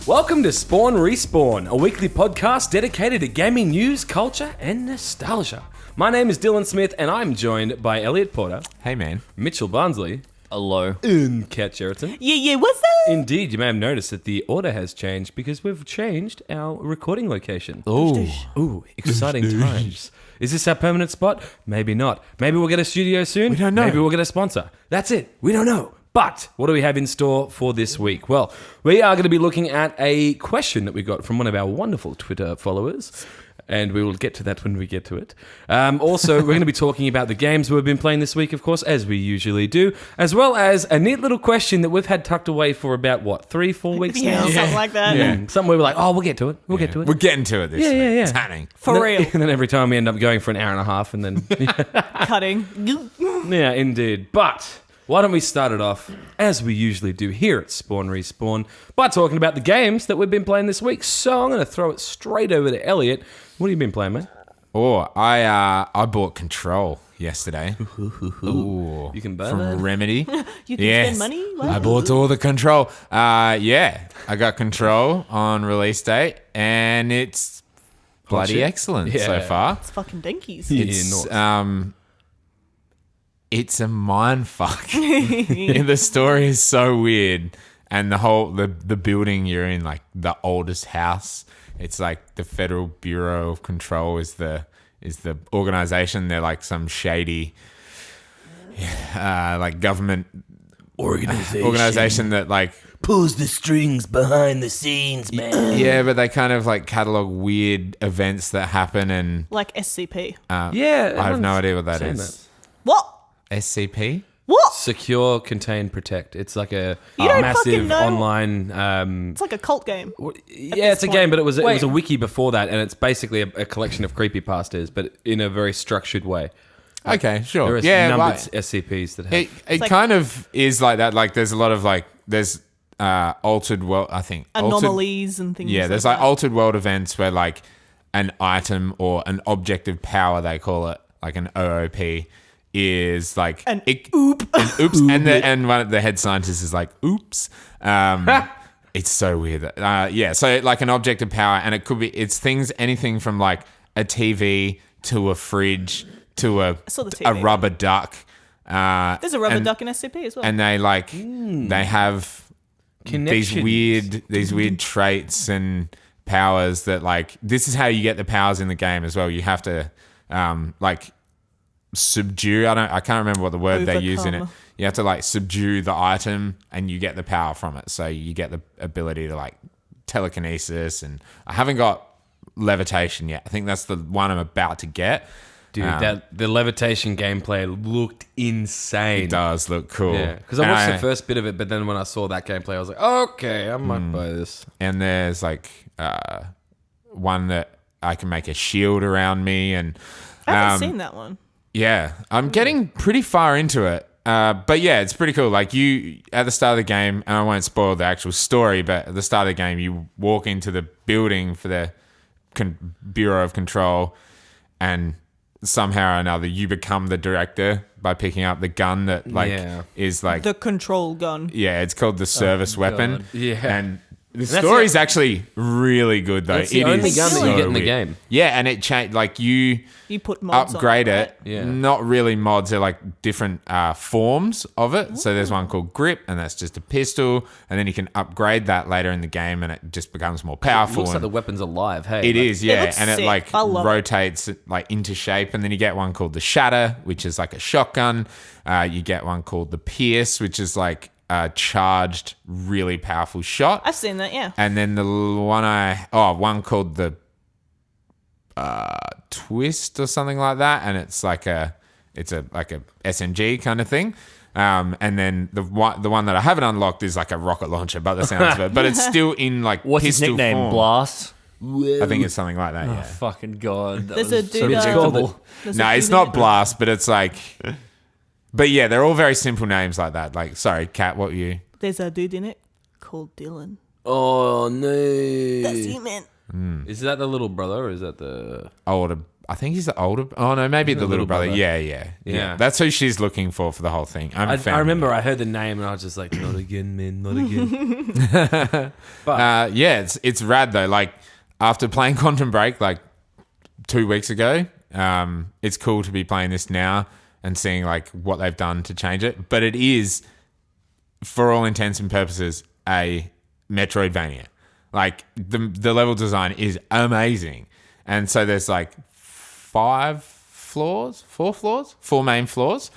Welcome to Spawn Respawn, a weekly podcast dedicated to gaming news, culture, and nostalgia. My name is Dylan Smith, and I'm joined by Elliot Porter. Hey, man. Mitchell Barnsley. Hello. And Kat Sheraton. Yeah, what's up? Indeed, you may have noticed that the order has changed because we've changed our recording location. Ooh, exciting times. Is this our permanent spot? Maybe not. Maybe we'll get a studio soon. We don't know. Maybe we'll get a sponsor. That's it. We don't know. But what do we have in store for this week? Well, we are going to be looking at a question that we got from one of our wonderful Twitter followers, and we will get to that when we get to it. Also, we're going to be talking about the games we've been playing this week, of course, as we usually do, as well as a neat little question that we've had tucked away for about, 3-4 weeks now? Something like that. Yeah. Something where we're like, we'll get to it. We'll get to it. We're getting to it this week. Yeah. It's happening. For real. And then every time we end up going for an hour and a half, and then... Cutting. Yeah, indeed. But... why don't we start it off, as we usually do here at Spawn Respawn, by talking about the games that we've been playing this week. So I'm going to throw it straight over to Elliot. What have you been playing, man? Oh, I bought Control yesterday. Ooh. You can buy From that? Remedy. You can spend money? What? I bought all the Control. I got Control on release date, and it's bloody shit. excellent Yeah. so far. It's fucking dinkies. It's a mind fuck. The story is so weird, and the building you're in, like the oldest house. It's like the Federal Bureau of Control is the organization. They're like some shady, like government organization that like Pulls the strings behind the scenes, man. yeah, but they kind of like catalog weird events that happen, and Like SCP. Yeah. I have no idea what that seen is. What? SCP. What? Secure, Contain, Protect. It's like a You don't massive fucking know. online... It's like a cult game. yeah, it's a point. game, but it was Wait. a wiki before that, and it's basically a collection of creepypastas, but in a very structured way. Okay, sure. There are Yeah, numbered right. SCPs that have... It like- kind of is like that. Like there's a lot of like there's altered world. I think Anomalies and things Yeah, there's like like that. altered world events where like an item or an object of power, they call it, like an OOP, is like An oop. an oops, and one of the head scientists is like oops. It's so weird. Yeah, so like an object of power, and it's things, anything from like a TV to a fridge to a saw the TV. rubber duck. There's a rubber and- duck in SCP as well. and they like they have these Connections. weird traits and powers that like this is how you get the powers in the game as well. You have to like subdue. I can't remember what the word they use in it. Overcome. You have to like subdue the item and you get the power from it. So you get the ability to like telekinesis, and I haven't got levitation yet. I think that's the one I'm about to get. Dude, the levitation gameplay looked insane. It does look cool. Yeah, because I watched the first bit of it, but then when I saw that gameplay, I was like, okay, I might buy this. And there's like one that I can make a shield around me, and I haven't seen that one. yeah, I'm getting pretty far into it. But yeah, it's pretty cool. Like you, at the start of the game, and I won't spoil the actual story, but at the start of the game, you walk into the building for the Bureau of Control, and somehow or another, you become the director by picking up the gun that is like The control gun. yeah, it's called the service weapon. Yeah. And the that's story's actually really good though. That's the only gun that you get in the game. Yeah, and it changed. Like you put mods upgrade on it. right? Yeah. Not really mods. They're like different forms of it. So there's one called Grip, and that's just a pistol. And then you can upgrade that later in the game, and it just becomes more It powerful. looks like and the weapon's alive, hey? it is, yeah, looks and it sick. like I love it. rotates like into shape, and then you get one called the Shatter, which is like a shotgun. You get one called the Pierce, which is like a charged, really powerful shot. I've seen that, yeah. And then the one called the Twist or something like that, and it's like a SMG kind of thing. And then the one that I haven't unlocked is like a rocket launcher, by the sounds of it, but it's still in like What's his pistol nickname? form. Blast? I think it's something like that. Oh, Yeah. fucking God. There's a dude. It's called there's No, a it's dude not in it. Blast, but it's like. But yeah, they're all very simple names like that. Like, sorry, Kat, what were you? There's a dude in it called Dylan. Oh, no. That's you, man. Is that the little brother, or is that the... Older I think he's the older. Oh no, maybe the little brother. Yeah. That's who she's looking for the whole thing. I remember I heard the name and I was just like, not again, man, not again. But it's rad though. Like after playing Quantum Break like 2 weeks ago, it's cool to be playing this now and seeing like what they've done to change it. But it is, for all intents and purposes, a Metroidvania. Like the level design is amazing, and so there's like 4 main floors,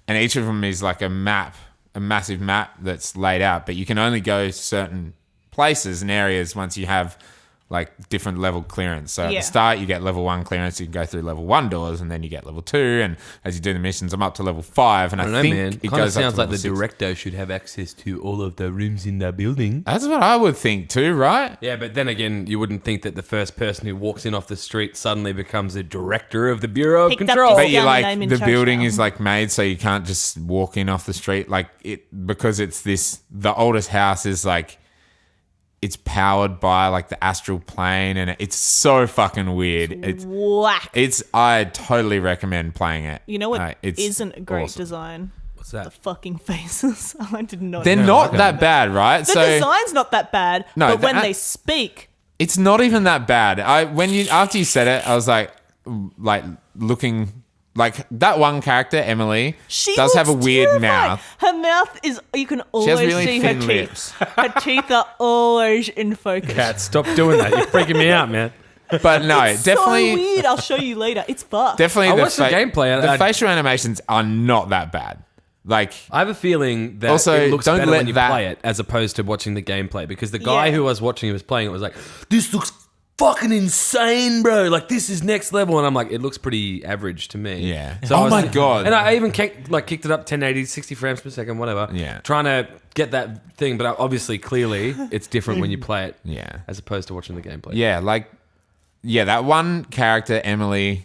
and each of them is like a massive map that's laid out. But you can only go certain places and areas once you have like different level clearance. So at the start you get level 1 clearance, you can go through level 1 doors, and then you get level 2, and as you do the missions I'm up to level 5, and I think man. it Kinda goes up sounds to like level the 6. director should have access to all of the rooms in the building. That's what I would think too, right? Yeah, but then again, you wouldn't think that the first person who walks in off the street suddenly becomes the director of the Bureau of Picked up Control. this- But you down the like name in the charge building now. is like made so you can't just walk in off the street, like it, because it's this, the oldest house is like, it's powered by like the astral plane, and it's so fucking weird. Whack. I totally recommend playing it. You know what It's isn't a great awesome. design? What's The that? fucking faces. I did not. They're know. not that bad, right? The design's not that bad, No, but when the- they speak, It's not even that bad. After you said it, I was like looking like that one character, Emily, she does have a looks weird terrifying. mouth. Her mouth is, you can She always has really see her thin teeth. lips. Her teeth are always in focus. Cat, stop doing that. You're freaking me out, man. But no, It's definitely so weird. I'll show you later. It's fucked. Definitely, I the watched the gameplay. The I- facial animations are not that bad. Like, I have a feeling that Also, it looks don't better let when you that- play it as opposed to watching the gameplay, because the guy Yeah. who was watching it was playing it was like, this looks fucking insane, bro. Like, this is next level. And I'm like, it looks pretty average to me. Yeah. So I Oh was my God. And I even kicked it up 1080, 60 frames per second, whatever. Yeah. Trying to get that thing. But obviously, clearly, it's different when you play it yeah, as opposed to watching the gameplay. yeah, that one character, Emily,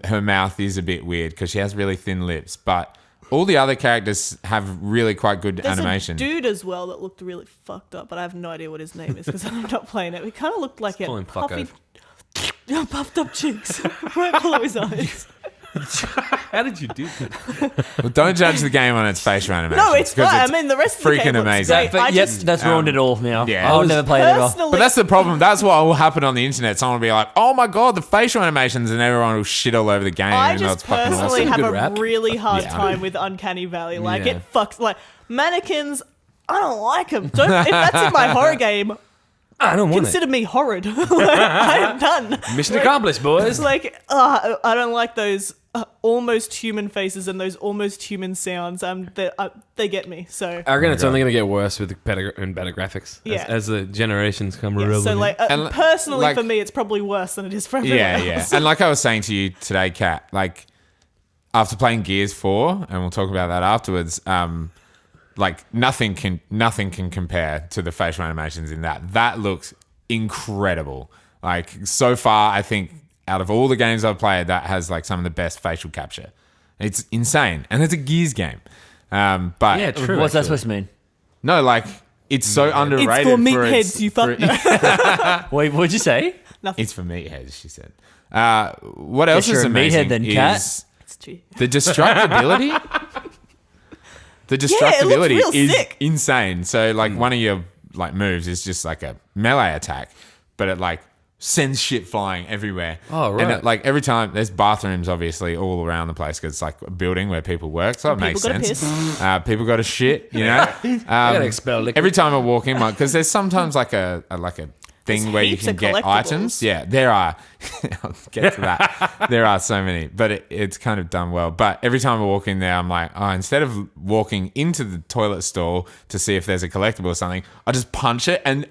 her mouth is a bit weird because she has really thin lips, but all the other characters have really quite good There's animation. a dude as well that looked really fucked up, but I have no idea what his name is because I'm not playing it. He kind of looked like he call had him Fucko. puffed up cheeks right below his eyes. How did you do that? Well, don't judge the game on its facial animation. No, it's fine. I mean, the rest of the freaking game looks amazing. great. But I yep, just that's ruined it all now. yeah. I'll never play it ever. personally, But that's the problem. That's what will happen on the internet. Someone will be like, "Oh my god, the facial animations," and everyone will shit all over the game. I even though just it's fucking personally awesome. have Good a rap. really hard Yeah. time with Uncanny Valley. Like, Yeah. it fucks. Like, mannequins, I don't like them. If that's in my horror game, I don't want consider me horrid. Like, I am done. it. Mission accomplished, boys. It's like, I don't like those almost human faces and those almost human sounds. They get me. So, I reckon it's only going to get worse with better and better graphics Yeah. as the generations come yeah, rolling. so like, And, personally like- for me, it's probably worse than it is for everyone Yeah, else. yeah. And like I was saying to you today, Kat, like after playing Gears 4, and we'll talk about that afterwards, like nothing can compare to the facial animations in that. That looks incredible. Like so far, I think out of all the games I've played, that has like some of the best facial capture. It's insane. And it's a Gears game. But yeah, true. What's that actually. supposed to mean? no, like it's so underrated. It's for its- meatheads, you fuck. No. Wait, what'd you say? It's for meatheads, she said. What else Guess you're is a amazing meathead then, is Kat. It's true. the destructibility. The destructibility real is sick. insane. So like one of your like moves is just like a melee attack, but it like sends shit flying everywhere. Oh, right. And it, like every time there's bathrooms obviously all around the place because it's like a building where people work, so it makes People gotta sense. People got to shit, you know. gotta expel liquid. Every time I walk in, because there's sometimes like a thing There's where you heaps can of get collectibles. items. Yeah, there are. I'll get to that. There are so many, but it's kind of done well. But every time I walk in there, I'm like, oh, instead of walking into the toilet stall to see if there's a collectible or something, I just punch it and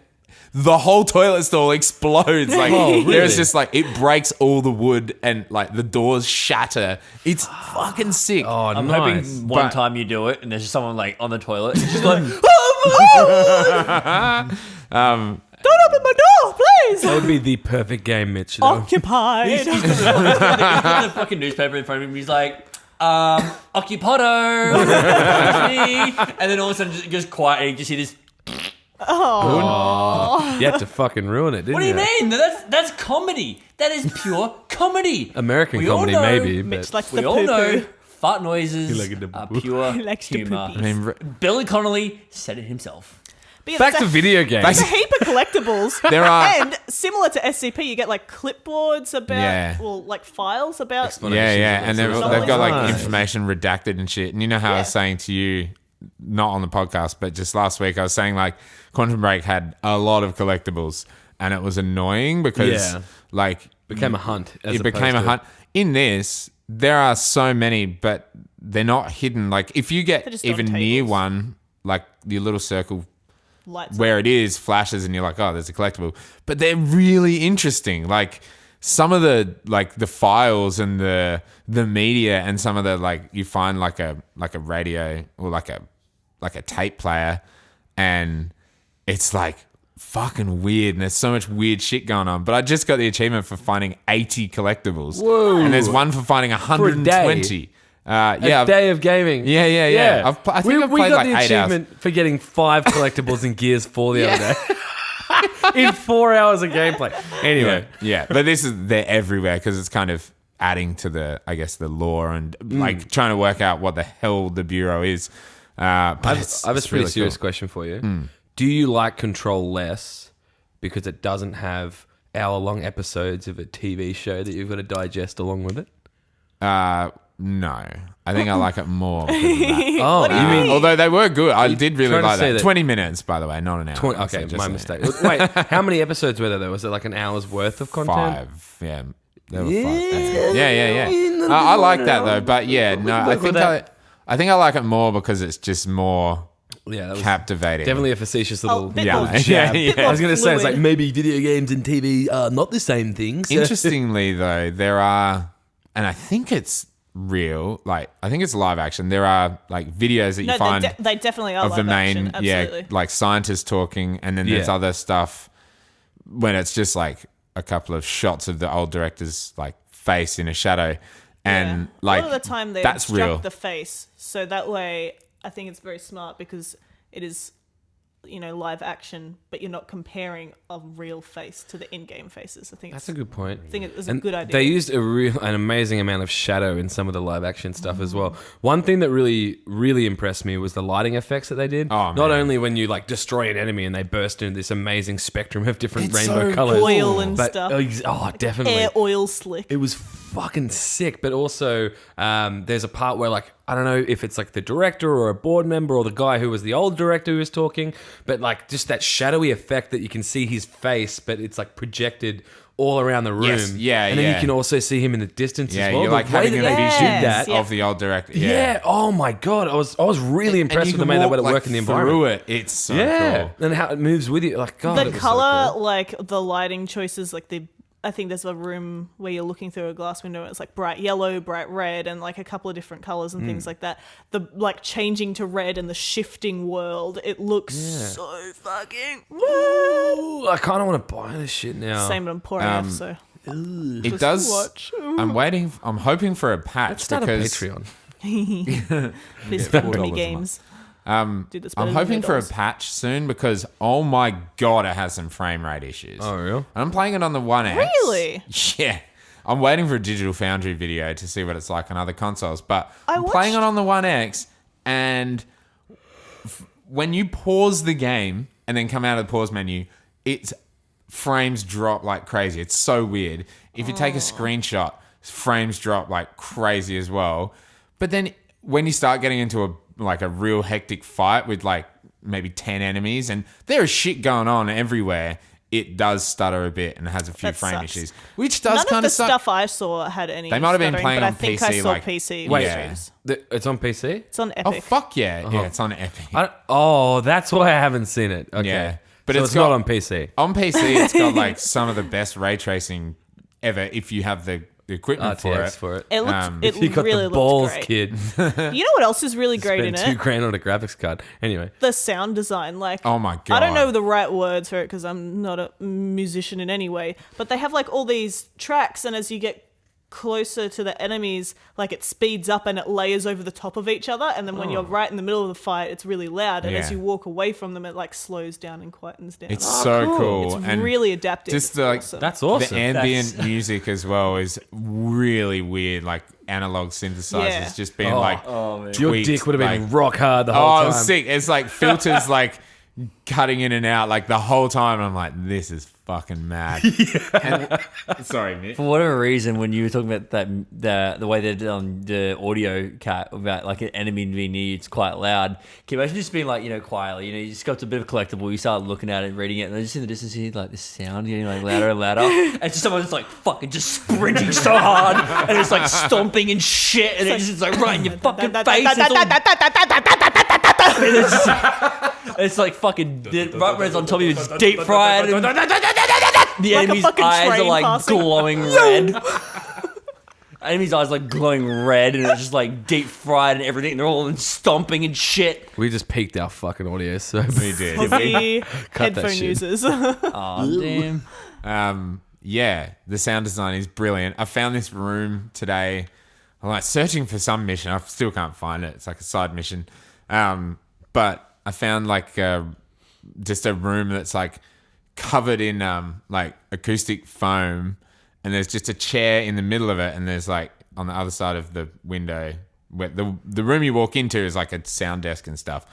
the whole toilet stall explodes. Like Oh, really? there's just like it breaks all the wood and like the doors shatter. It's fucking sick. Oh, I'm nice. hoping one But- time you do it and there's just someone like on the toilet. It's just like, Don't open my door, please. That would be the perfect game, Mitch. though. Occupied. he's got the fucking newspaper in front of him. He's like, occupado. And then all of a sudden it goes quiet and you just hear this. You had to fucking ruin it, didn't What do you? you mean? That's comedy. That is pure comedy. American We all comedy, know maybe. Mitch But likes We the all know poo-poo. fart noises like the are poo-poo. pure He likes the humor. poopies. I mean, Billy Connolly said it himself. But yeah, back there's to a- video games. There's a heap of collectibles. There are- And similar to SCP, you get like clipboards about, Yeah. well, like files about. Explanations yeah, of it, and so they've it's got like nice. information redacted and shit. And you know how I was Yeah. saying to you, not on the podcast, but just last week, I was saying like Quantum Break had a lot of collectibles, and it was annoying because Yeah. like became a hunt. As it became a opposed to- hunt. In this, there are so many, but they're not hidden. Like if you get They're just on even near tables. one, like your little circle Lights where it is flashes and you're like, oh, there's a collectible. But they're really interesting. Like some of the files and the media and some of the like you find like a radio or like a tape player and it's like fucking weird and there's so much weird shit going on. But I just got the achievement for finding 80 collectibles. Whoa. And there's one for finding 120. A day of gaming. Yeah. I think I've we played got like the 8 hours. achievement for getting 5 collectibles in Gears 4 the other day. In 4 hours of gameplay. Anyway. Yeah, but they're everywhere because it's kind of adding to the, I guess, the lore and like trying to work out what the hell the Bureau is. But I have it's a pretty really serious cool. question for you. Do you like Control less because it doesn't have hour-long episodes of a TV show that you've got to digest along with it? No, I think I like it more. Because of that. Oh, What do you mean? Although they were good, I did really trying to like say that. that- 20 minutes, by the way, not an hour. So Okay, just my saying. mistake. Wait, how many episodes were there though? Was it like an hour's worth of content? 5, yeah. There were 5. Yeah. I like that though, but yeah, no, I think I like it more because it's just more Yeah, that was captivating. definitely a facetious little, bit Yeah, more- yeah, bit yeah. more I was going to say, it's fluid. like maybe video games and TV are not the same things. Interestingly, though, there are, and I think it's real. Like, I think it's live action. There are like videos that you No, find they definitely are of the live main, action, absolutely. like scientists talking, and then there's Yeah. other stuff when it's just like a couple of shots of the old director's like face in a shadow, and Yeah. like a lot of the time they that's obstruct real. the face, so that way I think it's very smart because it is, live action, but you're not comparing a real face to the in-game faces. I think That's a good point. I think it was And a good idea. They used an amazing amount of shadow in some of the live action stuff as well. One thing that really, really impressed me was the lighting effects that they did. Oh, Not man. only when you like destroy an enemy and they burst into this amazing spectrum of different It's rainbow so colors, Oil and but, stuff. definitely. Air oil slick. It was fucking sick, but also there's a part where like I don't know if it's like the director or a board member or the guy who was the old director who was talking, but like just that shadowy effect that you can see his face, but it's like projected all around the room. Yes, yeah, and then yeah. you can also see him in the distance Yeah, as well. you're The like way having that a they vision did that. Yeah. of the old director. Yeah. Oh my god, I was really impressed you with the can way they walk, let it like, work in the environment. Through it, it's so Yeah, cool. and how it moves with you. Like God, it The was color, so cool. like the lighting choices, like I think there's a room where you're looking through a glass window. It's like bright yellow, bright red, and like a couple of different colors and things like that. The like changing to red and the shifting world. It looks so fucking. Ooh, I kind of want to buy this shit now. Same, but I'm poor enough, so It just does. watch. I'm hoping for a patch Let's start because a Patreon. Please $4 fund a me month. games. Dude, that's I'm better than hoping for a $8. patch soon because oh my god, it has some frame rate issues. Oh, real? And I'm playing it on the One X. Really? Yeah. I'm waiting for a Digital Foundry video to see what it's like on other consoles, but I'm watched- playing it on the One X, and when you pause the game and then come out of the pause menu, its frames drop like crazy. It's so weird. If you take a screenshot, frames drop like crazy as well. But then when you start getting into a real hectic fight with like maybe 10 enemies and there is shit going on everywhere, it does stutter a bit and has a few That frame sucks. issues, which does None of kind the of suck. stuff I saw had any. They might have been stuttering, playing but on I think I PC, saw like- PC. Wait, streams. It's on PC? It's on Oh Epic. fuck yeah. Yeah, it's on Epic. That's why I haven't seen it. Okay. Yeah. But So it's it's got- not on PC. On PC, it's got like some of the best ray tracing ever if you have the equipment RTX for it. It looked. If You It got really the balls, looked great. kid. You know what else is really great in Spend it? $2,000 on a graphics card. Anyway. The sound design. Like, Oh my I God. don't know the right words for it because I'm not a musician in any way. But they have like all these tracks, and as you get closer to the enemies, like it speeds up and it layers over the top of each other, and then when you're right in the middle of the fight, it's really loud, and as you walk away from them, it like slows down and quietens down. It's so cool. It's and really adaptive. just It's like awesome. That's awesome. the ambient music as well is really weird, like analog synthesizers just being like man. Your tweaked, dick would have been like- rock hard the Oh, whole it time. was sick. It's like filters like cutting in and out like the whole time. I'm like, this is fucking mad. And- sorry, Mitch. For whatever reason, when you were talking about that, the way they did on the audio cat about like an enemy being near you, it's quite loud. Can you imagine just being like, quietly, you just got to a bit of a collectible, you start looking at it and reading it, and then just in the distance you hear like this sound getting like louder and louder, and just someone just like fucking just sprinting so hard, and it's like stomping and shit, and it's just like right in your fucking face. It's like fucking right when it's on top of you, it's deep fried. And the enemy's fucking eyes are train like passing. glowing red. Enemy's eyes like glowing red, and it's just like deep fried and everything. They're all stomping and shit. We just peaked our fucking audio, so We did. Aussie Cut that headphone shit. users. Oh damn! Yeah, the sound design is brilliant. I found this room today. I'm like searching for some mission. I still can't find it. It's like a side mission. But I found like just a room that's like covered in like acoustic foam, and there's just a chair in the middle of it, and there's like on the other side of the window where the room you walk into is like a sound desk and stuff,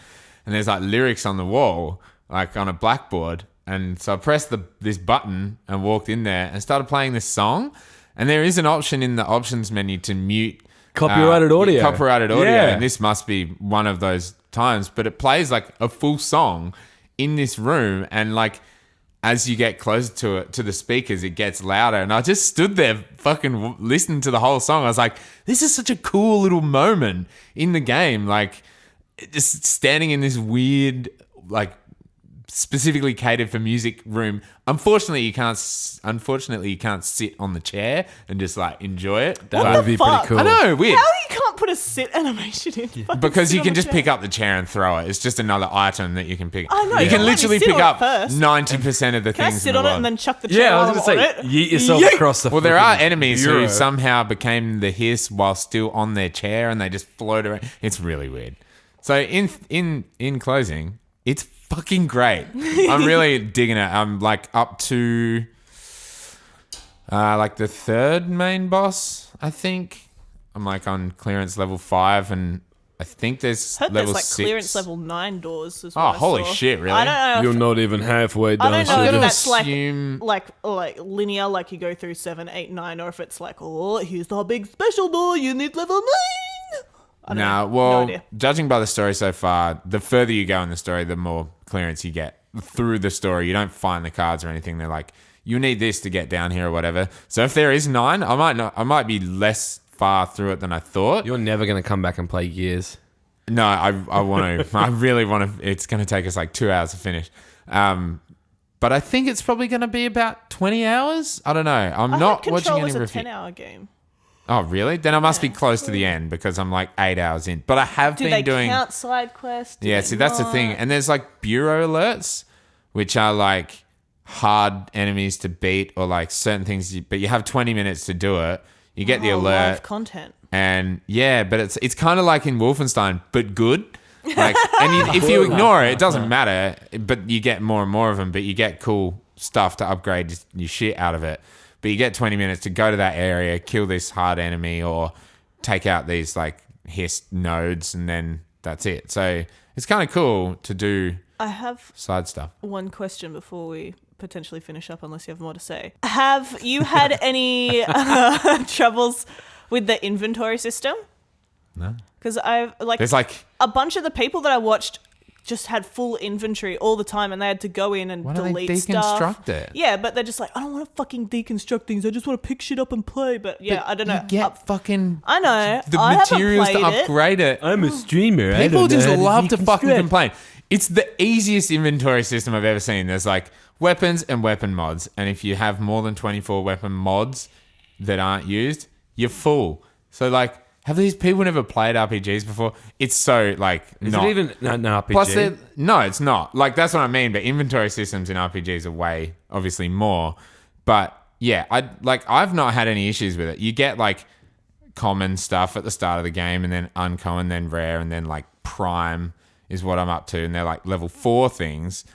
and there's like lyrics on the wall like on a blackboard. And so I pressed this button and walked in there and started playing this song, and there is an option in the options menu to mute Copyrighted audio. Copyrighted audio, Yeah. and this must be one of those times. But it plays like a full song in this room, and like as you get closer to it, to the speakers, it gets louder. And I just stood there, fucking listening to the whole song. I was like, "This is such a cool little moment in the game." Like just standing in this weird, like specifically catered for music room. Unfortunately, you can't sit on the chair and just like enjoy it. that would be pretty fuck? cool. I know, weird. How you can't put a sit animation in? Fucking Because sit you on can the just chair. pick up the chair and throw it. It's just another item that you can pick. I know, you you can don't let me literally sit pick on it up first. 90% of the Can I things sit in the on it world. and then chuck the chair Yeah, I while was going I'm to on say, it? yeet yourself across the Well, there are fucking enemies bureau. who somehow became the hiss while still on their chair, and they just float around. It's really weird. So in closing, it's fucking great. I'm really digging it. I'm like up to like the third main boss, I think. I'm like on clearance level 5, and I think there's Heard level there's like 6. clearance level 9 doors as Oh, well. holy shit, really? I don't know. You're not even halfway I done. don't know so if gonna that's assume- like linear, like you go through 7, 8, 9, or if it's like, oh, here's the big special door, you need level 9. I don't Nah, know. well, No idea. judging by the story so far, the further you go in the story, the more clearance you get through the story. You don't find the cards or anything. They're like, you need this to get down here or whatever. So if there is 9, I might be less far through it than I thought. You're never going to come back and play Gears. No, I want to. I really want to. It's going to take us like 2 hours to finish. But I think it's probably going to be about 20 hours. I don't know. I'm I not heard watching Control any was a review. 10-hour game. Oh, really? Then I must be close to the end because I'm like 8 hours in. But I have Do been they doing. count side quests? Do Yeah, they see, that's the thing. not? And there's like bureau alerts, which are like hard enemies to beat or like certain things, but you have 20 minutes to do it. You get the Oh, alert. live content. And yeah, but it's kind of like in Wolfenstein, but good. Like, and if you ignore it, it doesn't matter, but you get more and more of them, but you get cool stuff to upgrade your shit out of it. But you get 20 minutes to go to that area, kill this hard enemy, or take out these like hiss nodes, and then that's it. So it's kind of cool to do I have side stuff. one question before we potentially finish up, unless you have more to say. Have you had any troubles with the inventory system? No. Because I've There's like, a bunch of the people that I watched just had full inventory all the time, and they had to go in and why don't they delete stuff. deconstruct it? Yeah, but they're just like, I don't want to fucking deconstruct things. I just want to pick shit up and play. But yeah, I don't know. You get fucking I know. the I haven't materials to played it. upgrade it. I'm a streamer. People just love to fucking complain. It's the easiest inventory system I've ever seen. There's like weapons and weapon mods. And if you have more than 24 weapon mods that aren't used, you're full. So like, have these people never played RPGs before? It's so like Is not. it even an RPG? Plus, no, it's not. Like that's what I mean. But inventory systems in RPGs are way obviously more. But yeah, I've not had any issues with it. You get like common stuff at the start of the game, and then uncommon, then rare, and then like prime is what I'm up to, and they're like level 4 things.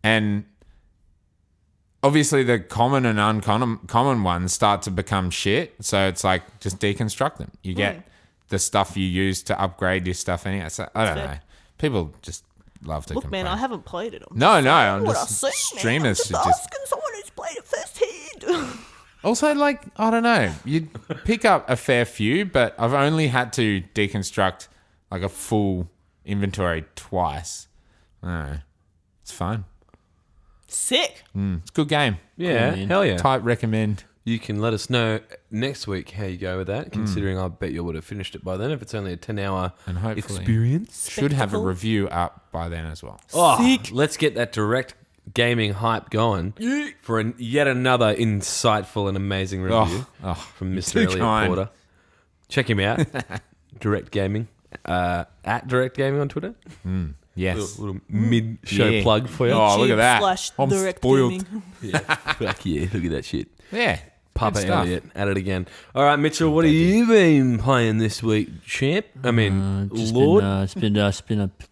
And obviously the common and uncommon ones start to become shit, so it's like just deconstruct them. You get the stuff you use to upgrade your stuff anyway. So I don't know. People just love to complain. Man, I haven't played it. No, I'm What just I see, streamers man. should I'm just just asking someone who's played it firsthand. also, like, I don't know, you'd pick up a fair few, but I've only had to deconstruct like a full inventory twice. I don't know. It's fun. Sick. It's a good game. Yeah, man. hell yeah. Type recommend. You can let us know next week how you go with that, considering I bet you would have finished it by then if it's only a 10-hour And hopefully experience. should have a Spectacle. review up by then as well. Oh, let's get that direct gaming hype going for yet another insightful and amazing review from Mr. too Elliot kind. Porter. Check him out. Direct Gaming. At Direct Gaming on Twitter. Yes. Little mid-show Yeah. plug for you. Oh, look at that. I'm /direct spoiled. gaming. Yeah, fuck yeah. Look at that shit. Yeah. Papa Good stuff. Elliot at it again. All right, Mitchell, what have you been playing this week, champ? I mean, Lord. Been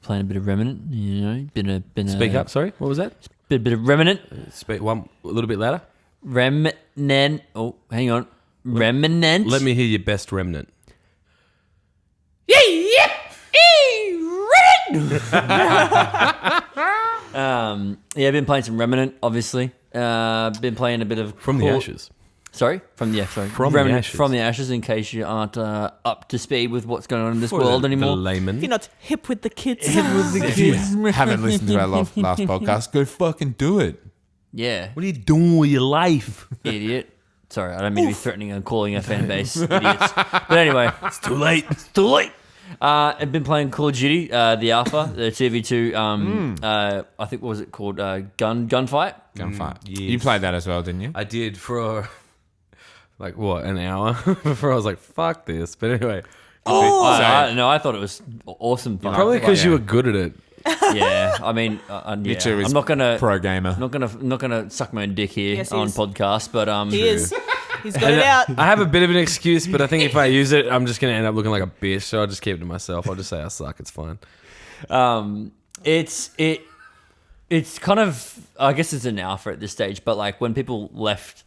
playing a bit of Remnant. You know, been Speak up, sorry. What was that? Bit of Remnant. Speak one a little bit louder. Remnant. Oh, hang on. Remnant. Let me hear your best remnant. Yeah, I've been playing some Remnant, obviously. Been playing a bit of From the Ashes. Sorry, from the Remnant, Ashes. From the Ashes. In case you aren't up to speed with what's going on in this For world the anymore. layman. If you're not hip with the kids. If you haven't listened to our last podcast, go fucking do it. Yeah, What are you doing with your life? idiot. Sorry, I don't mean to be threatening and calling a fan base idiots. But anyway, It's too late. it's too late. I've been playing Call of Duty, the Alpha, the 2v2. I think what was it called? Gunfight. Gunfight. yes. You played that as well, didn't you? I did for like what, an hour before I was like, fuck this. But anyway, I thought it was awesome fun. probably because yeah. you were good at it. Yeah, I mean, Mitchell is I'm not gonna pro gamer. I'm not gonna suck my own dick here Yes, he on is. podcast, but He is. He's got it out. I have a bit of an excuse, but I think if I use it, I'm just going to end up looking like a bitch. So I'll just keep it to myself. I'll just say I suck. It's fine. It's kind of, I guess it's an alpha at this stage, but like when people left,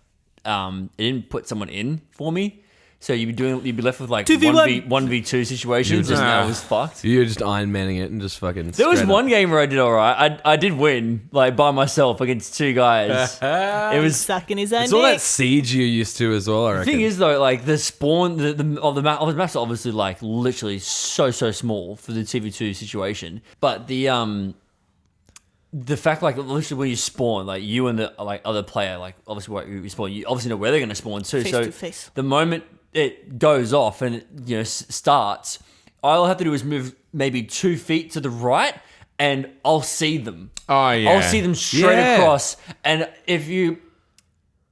it didn't put someone in for me. So you'd be left with like 2v1. 1v2 situations, and that was fucked. You're just Iron Manning it and just fucking. There was straight one up. game where I did all right. I did win, like by myself against two guys. It was. Sucking his own It's all that dick. siege you're used to as well, I The reckon. thing is though, like the spawn of the maps are obviously like literally so small for the TV2 situation, but the fact like literally when you spawn, like you and the like other player, like obviously where you spawn, you obviously know where they're going to spawn too. Face so to face. the moment it goes off and it, starts, all I'll have to do is move maybe 2 feet to the right, and I'll see them. Oh, yeah. I'll see them straight Yeah. across, and if you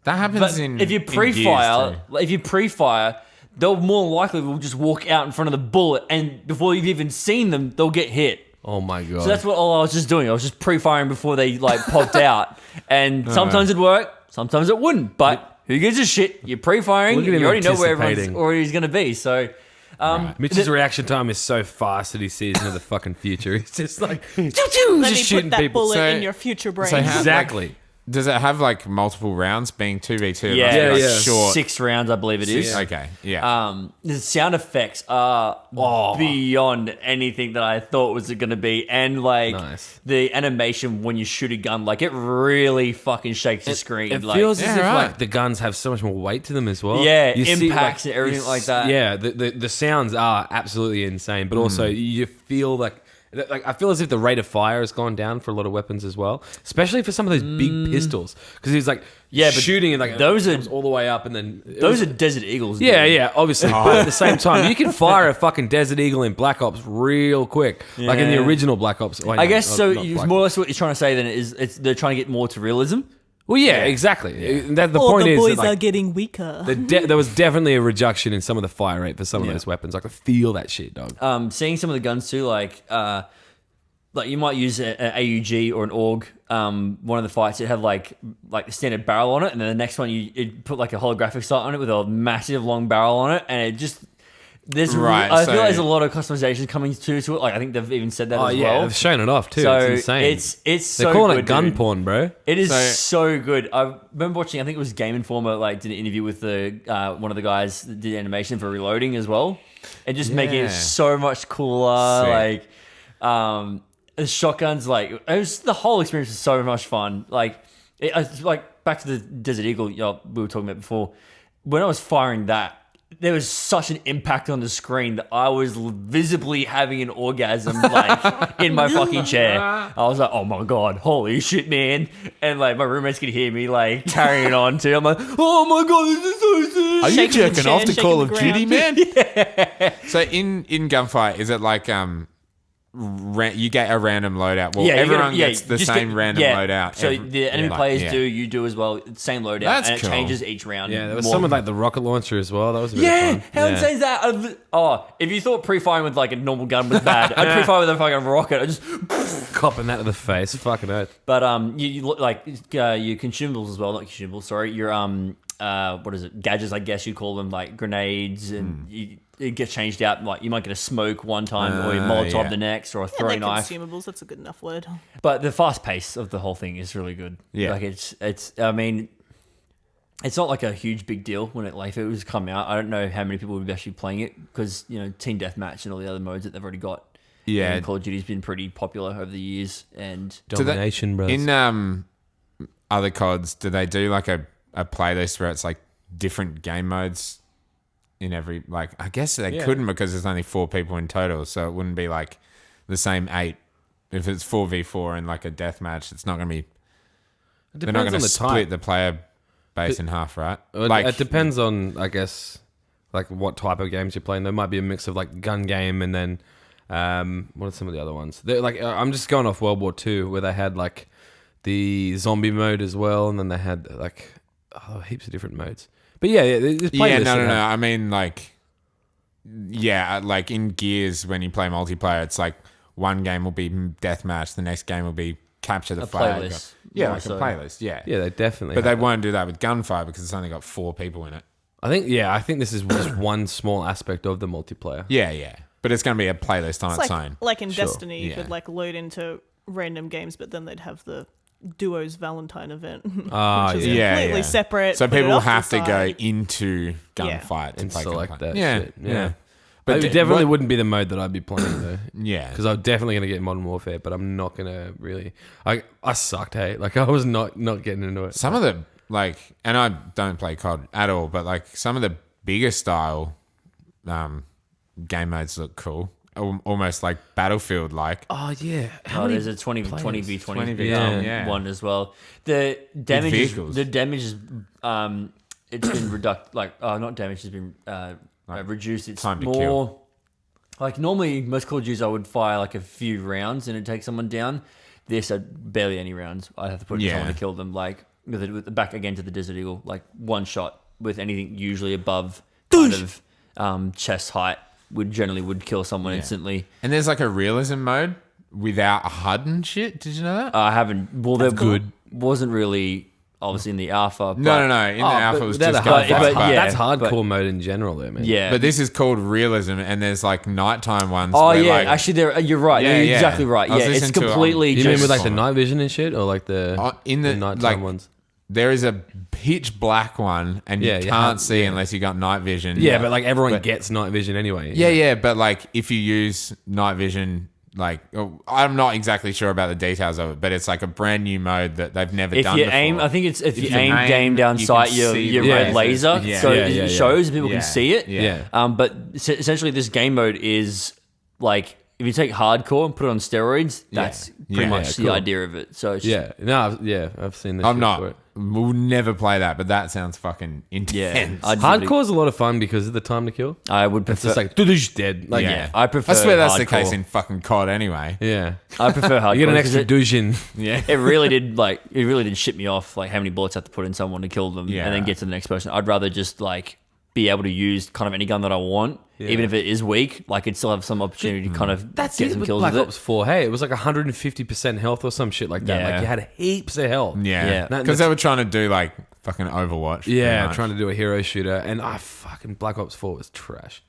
That happens but in if you in pre-fire, Gears too. they'll more likely will just walk out in front of the bullet, and before you've even seen them, they'll get hit. Oh my God. So that's what all I was just doing. I was just pre-firing before they like popped out, and sometimes it'd work, sometimes it wouldn't. But who gives a shit? You're pre-firing. Look at You him already know where everyone's anticipating. already going to be. So. Mitch's reaction time is so fast that he sees into the fucking future. He's just like, Let just me shooting put that people. bullet So- in your future brain. so how- Exactly. Does it have like multiple rounds being 2v2? Yeah, Yeah, like yeah. short. 6 rounds, I believe it is. Okay, yeah. The sound effects are beyond anything that I thought was going to be, and like Nice. the animation when you shoot a gun, like it really fucking shakes the screen. It like, feels as Yeah, if right. like the guns have so much more weight to them as well. Yeah, You see, impacts and everything you like that. Yeah, the sounds are absolutely insane, but also you feel like I feel as if the rate of fire has gone down for a lot of weapons as well, especially for some of those big pistols, because he's like but shooting and like those it are- comes all the way up and then those are Desert Eagles. Yeah, dude. yeah, obviously. But at the same time, you can fire a fucking Desert Eagle in Black Ops real quick, like in the Yeah. original Black Ops. I guess so. Not It's Black more or Ops. less what you're trying to say. Then is they're trying to get more to realism. Well, yeah, exactly. That the All point the is boys that, like, are getting weaker. there was definitely a reduction in some of the fire rate for some of those weapons. I could feel that shit, dog. Seeing some of the guns too, like like you might use an AUG or an AUG. One of the fights it had like the standard barrel on it, and then the next one it put like a holographic sight on it with a massive long barrel on it, and it just Right, I so- feel like there's a lot of customization coming to it. Like I think they've even said that Oh as yeah, well. they've shown it off too. So it's insane. it's They're so calling good, it gun dude. porn, bro. It is So- so good. I remember watching. I think it was Game Informer. Like did an interview with the one of the guys that did animation for Reloading as well, and just making it Yeah. so much cooler. Sick. Like the shotguns. Like the whole experience was so much fun. Like like back to the Desert Eagle. We were talking about before. When I was firing that, there was such an impact on the screen that I was visibly having an orgasm, like in my fucking chair. I was like, "Oh my god, holy shit, man!" And like my roommates could hear me like carrying on too. I'm like, "Oh my god, this is so sick!" Are you Shaking the jerking chair, off to shaking Call the of ground. Duty, man? So in gunfight, is it like you get a random loadout? Well, you everyone gotta- gets the just same get- random loadout. So the enemy like, players yeah. do, you do as well. Same loadout, That's and it cool. changes each round. Yeah, there was more. some with like the rocket launcher as well. That was a bit Yeah, of fun. how insane is that? If you thought pre-firing with like a normal gun was bad, I'd pre-fire with a fucking rocket. I just Copping that to the face, fucking oath. But you look like your consumables as well, not consumables. Sorry, your what is it? Gadgets, I guess you call them, like grenades, and it gets changed out. Like you might get a smoke one time, or a Molotov yeah. the next, or a Yeah, throwing they're knife. consumables. That's a good enough word. But the fast pace of the whole thing is really good. Yeah. Like it's. I mean, it's not like a huge big deal when if it was come out. I don't know how many people would be actually playing it because team deathmatch and all the other modes that they've already got. Yeah. And Call of Duty's been pretty popular over the years, and Domination, bro. In other CODs, do they do like a playlist where it's like different game modes in every, like, I guess they couldn't because there's only 4 people in total, so it wouldn't be like the same 8. If it's 4v4 and like a deathmatch, it's not going to be, they're not going to split the player base in half, right? It depends on, I guess, like what type of games you're playing. There might be a mix of like gun game and then what are some of the other ones? They're like I'm just going off World War II where they had like the zombie mode as well, and then they had like heaps of different modes. But yeah, there's playlists. No. I mean, like, like in Gears when you play multiplayer, it's like one game will be deathmatch, the next game will be capture the a flag. playlist. Yeah, more like so. a playlist. Yeah, Yeah, they definitely. But they have that. won't do that with gunfire because it's only got 4 people in it. I think this is just one small aspect of the multiplayer. Yeah. But it's going to be a playlist on its own. Like in Sure. Destiny, you Yeah. could like load into random games, but then they'd have the Duo's Valentine event, Ah, which is yeah. completely separate. So put it people off the have to go side. into Yeah. gunfight to And play select gunfight. that Yeah, shit. yeah. But But it definitely what- wouldn't be the mode that I'd be playing though. Yeah. Because I'm definitely going to get Modern Warfare, but I'm not going to really. I sucked, hey. Like, I was not getting into it. Some of the, like, and I don't play COD at all, but like some of the bigger style game modes look cool. Almost like Battlefield like. Oh, yeah. There's a 20v20 20v20 one as well. The damage vehicles. is it's been reduced. Like not damage has been reduced. It's time to more kill. like normally most Call of Duty I would fire like a few rounds and it'd take someone down. This barely any rounds. I have to put Yeah. someone to kill them. Like with the back again to the Desert Eagle. Like one shot with anything usually above kind of chest height would kill someone instantly. And there's like a realism mode without a HUD and shit. Did you know that? I haven't. Well, they're good. Wasn't really obviously in the alpha. But, No. In the alpha it was just but- gunfight. but- yeah. That's hardcore mode in general, though, man. Yeah. But this is called realism, and there's like nighttime ones. Oh where, yeah, like, actually, you're right. Yeah, you're yeah. exactly right. I was Yeah, it's listening to it on- completely. You just, mean with like the night vision and shit, or like the in the nighttime like ones? there is a pitch black one, and Yeah, you you can't have- see unless you got night vision. Yeah, but like everyone But- gets night vision anyway. Yeah, but like if you use night vision, like I'm not exactly sure about the details of it, but it's like a brand new mode that they've never if done you before. aim, I think it's if you aim aim, game down you sight, can your see your the red laser. laser, Yeah. so Yeah, it yeah, shows people yeah. can see it. Yeah. But essentially, this game mode is like if you take hardcore and put it on steroids, that's pretty Yeah, much yeah, the cool. idea of it. So it's Yeah. No, I've seen this. I'm shit not. for it. We'll never play that, but that sounds fucking intense. I'd Hardcore's a lot of fun because of the time to kill. I would It's prefer. just like, dude, dead. Like, yeah, I prefer. I swear that's the hardcore. case in fucking COD anyway. yeah. I prefer hardcore. You get an 'cause extra it- douche in. Yeah. It really did shit me off, like how many bullets I have to put in someone to kill them Yeah, and then right. get to the next person. I'd rather just like be able to use kind of any gun that I want, even if it is weak. Like, it'd still have some opportunity to kind of That's get it some with kills Black with it. Ops 4. Hey, it was like 150% health or some shit like that. Yeah. Like, you had heaps of health. Yeah, No, because they were trying to do like fucking Overwatch. Yeah, pretty much. trying to do a hero shooter. And fucking Black Ops 4 was trash.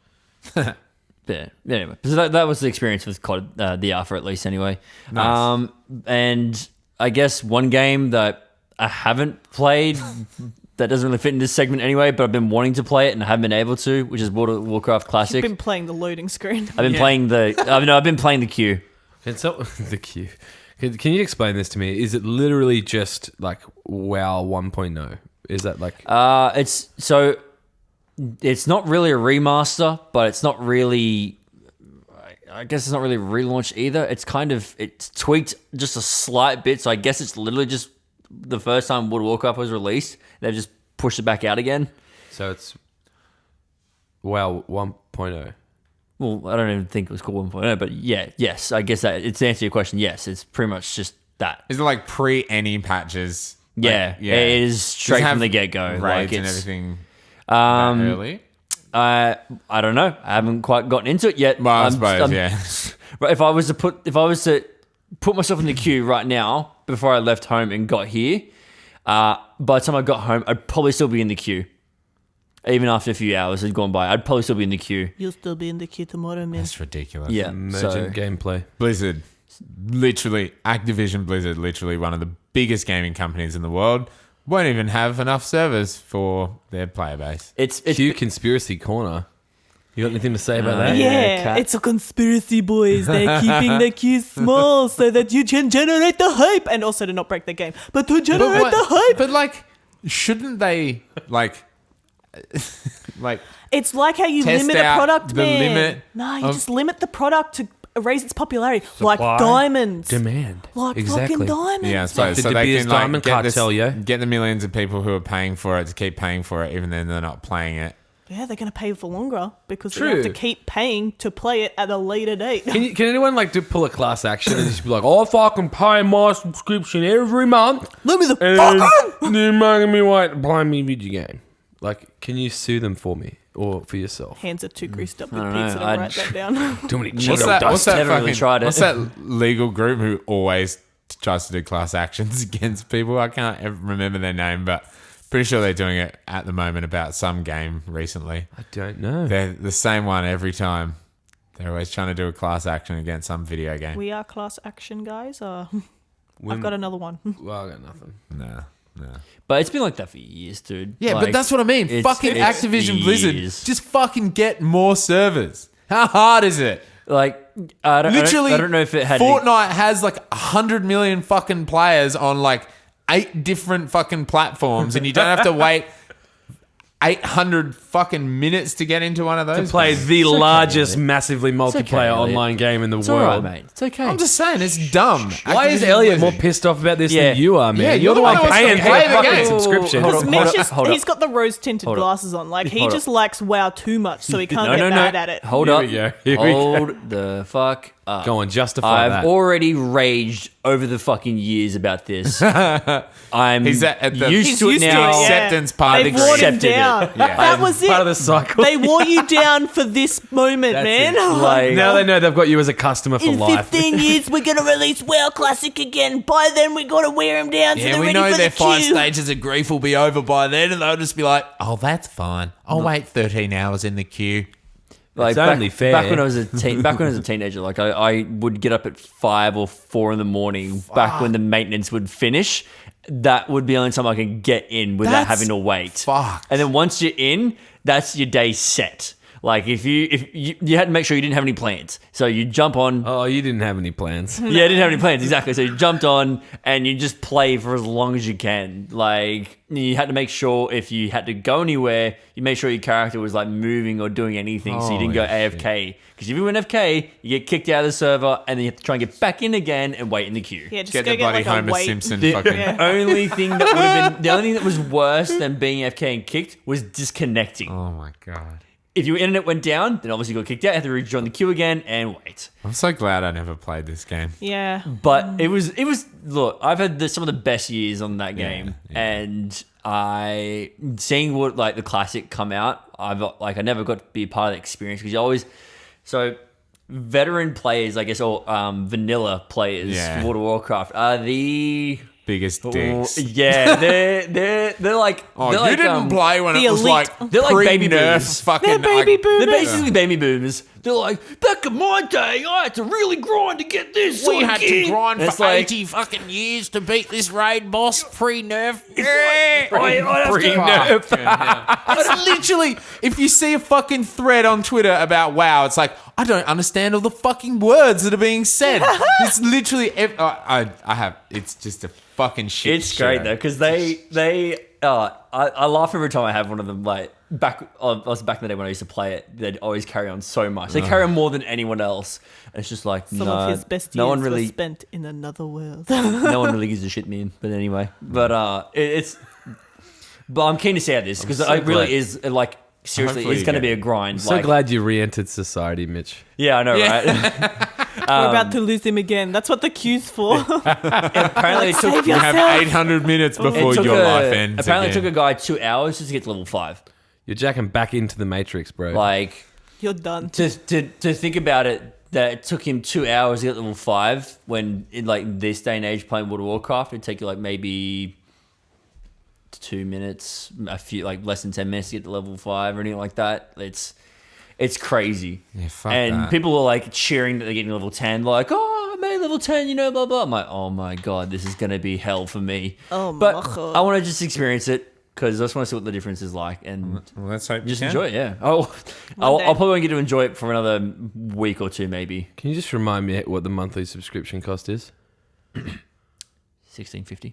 Yeah. Anyway, so that was the experience with COD, the Alpha at least anyway. Nice. And I guess one game that I haven't played that doesn't really fit in this segment anyway, but I've been wanting to play it and I haven't been able to, which is World of Warcraft Classic. You've been playing the loading screen. I've been playing I've been playing the queue. And so, the queue. Can you explain this to me? Is it literally just like WoW 1.0? Is that like... It's not really a remaster, but it's not really... I guess it's not really a relaunch either. It's tweaked just a slight bit, so I guess it's literally just the first time World of Warcraft was released. They've just pushed it back out again. So it's WoW 1.0. Well, I don't even think it was called 1.0, but yes. I guess that it's to answer your question. Yes, it's pretty much just that. Is it like pre any patches? Yeah, it is straight from the get go. Raids Like and it's everything. That early. I don't know. I haven't quite gotten into it yet. Well, I suppose, yeah. But if I was to put myself in the queue right now before I left home and got here, by the time I got home, I'd probably still be in the queue. Even after a few hours had gone by, I'd probably still be in the queue. You'll still be in the queue tomorrow, man. That's ridiculous. Yeah, Emergent gameplay. Blizzard, Activision Blizzard, literally one of the biggest gaming companies in the world, won't even have enough servers for their player base. It's Q Conspiracy Corner. You got anything to say about that? Yeah, it's a conspiracy, boys. They're keeping the queue small so that you can generate the hype and also to not break the game, but to generate the hype. But like, shouldn't they like It's like how you test limit a out product, the man. limit No, you of- just limit the product to raise its popularity, like diamonds, Demand. like exactly. fucking diamonds. Yeah, I suppose. the So De they Beers can like Diamond get, Cartel, yeah? get the millions of people who are paying for it to keep paying for it, even though they're not playing it. Yeah, they're going to pay for longer because they True. have to keep paying to play it at a later date. Can anyone like pull a class action and just be like, "Oh, fucking pay my subscription every month"? Let me the And you're making me wait buy me a video game. Like, can you sue them for me or for yourself? Hands are too greased up with I don't know, pizza to I'd- write that down. Too many What's Cheeto that? dust. What's that Never really fucking? tried it. What's that legal group who always tries to do class actions against people? I can't ever remember their name, but pretty sure they're doing it at the moment about some game recently. I don't know. They're the same one every time. They're always trying to do a class action against some video game. We are class action guys. I've got another one. Well, I got nothing. No. but it's been like that for years, dude. Yeah, Like, but that's what I mean. it's- Fucking it's Activision Blizzard, years. just fucking get more servers. How hard is it? Like I don't know if it had Fortnite has like 100 million fucking players on like 8 different fucking platforms, and you don't have to wait 800 fucking minutes to get into one of those. To play the largest, massively okay, multiplayer Elliot. online game in the It's all right, world. mate. It's okay. I'm just saying, it's dumb. Why is Activision Elliot more Blizzard. pissed off about this Yeah. than you are, man? Yeah, you're the one who wants to paying for play the the fucking game. subscription. Hold on, Mitch just, hold up. he's got the rose tinted Hold up. glasses on. Like he Hold just likes WoW too much, so he can't no, get no, mad no. at it. Hold Here up. we go. Here we go. Hold the fuck up. Go on, justify I've that. already raged over the fucking years about this. I'm He's at the- used He's to it used to now. it, yeah. Acceptance part of They've the worn him accepted it. down. Yeah. That was it. Part of the cycle. They wore you down for this moment, man. Like, Now they know they've got you as a customer for In life. 15 years, we're going to release WoW Classic again. By then, we got to wear him down so Yeah, they're we ready know for their the 5 queue. stages of grief will be over by then, and they'll just be like, "Oh, that's fine. I'll wait 13 hours in the queue." like It's back, only fair. Back when I was a teenager, like I would get up at 5 or 4 in the morning. Back when the maintenance would finish, that would be the only time I could get in without That's having to wait. fucked. And then once you're in, that's your day set. Like if you had to make sure you didn't have any plans, so you jump on. Oh, you didn't have any plans. Yeah, I didn't have any plans, exactly. So you jumped on and you just play for as long as you can. Like, you had to make sure if you had to go anywhere, you make sure your character was like moving or doing anything so you didn't go Holy AFK. Because if you went AFK, you get kicked out of the server and then you have to try and get back in again and wait in the queue. Yeah, just Get go the get bloody like a Homer weight. Simpson The fucking... only thing that would have been, the only thing that was worse than being AFK and kicked was disconnecting. Oh my god. if your internet went down, then obviously you got kicked out. You had to rejoin the queue again and wait. I'm so glad I never played this game. Yeah. But it was. Look, I've had some of the best years on that game, yeah. and seeing what like the classic come out. I never got to be a part of the experience because you always veteran players, I guess, or vanilla players Yeah. for World of Warcraft are the Biggest dicks. yeah. They're like Oh, they're you like, didn't play when the it was elite. like They're like baby pre-nerf boomers. fucking. They're baby boomers. They're basically baby boomers. They're like, back in my day, I had to really grind to get this. We sort of had to gear." grind It's for like, 80 fucking years to beat this raid boss pre-nerf. Pre-nerf. It's literally, if you see a fucking thread on Twitter about WoW, it's like, I don't understand all the fucking words that are being said. It's literally, it's just a fucking shit It's show. great though because I laugh every time I have one of them. Like back in the day when I used to play it, they'd always carry on so much. They carry on more than anyone else. And it's just like Some of his best years no one were really, spent in another world. no one really gives a shit, man. But anyway, but but I'm keen to see how this because so it really glad. is like seriously, Hopefully it's you going to get be it. a grind. So like, glad you re-entered society, Mitch. yeah, I know, right? We're about to lose him again. That's what the queue's for. Apparently, it took Save You have yourself. 800 minutes before it took your life ends. Apparently, it again. took a guy 2 hours just to get to level 5. You're jacking back into the Matrix, bro. Like. You're done. To think about it, that it took him 2 hours to get level 5 when in like this day and age playing World of Warcraft, it'd take you like maybe 2 minutes, a few like less than 10 minutes to get to level 5 or anything like that. It's crazy. Yeah, fuck and that. people are like cheering that they're getting level 10, like, oh, I made level 10, you know, blah blah. I'm like, oh my god, this is gonna be hell for me. Oh but my God. I want to just experience it because I just want to see what the difference is like and Well, let's hope just you enjoy can. it. Yeah. I'll day. probably get to enjoy it for another week or two, maybe. Can you just remind me what the monthly subscription cost is? $16.50.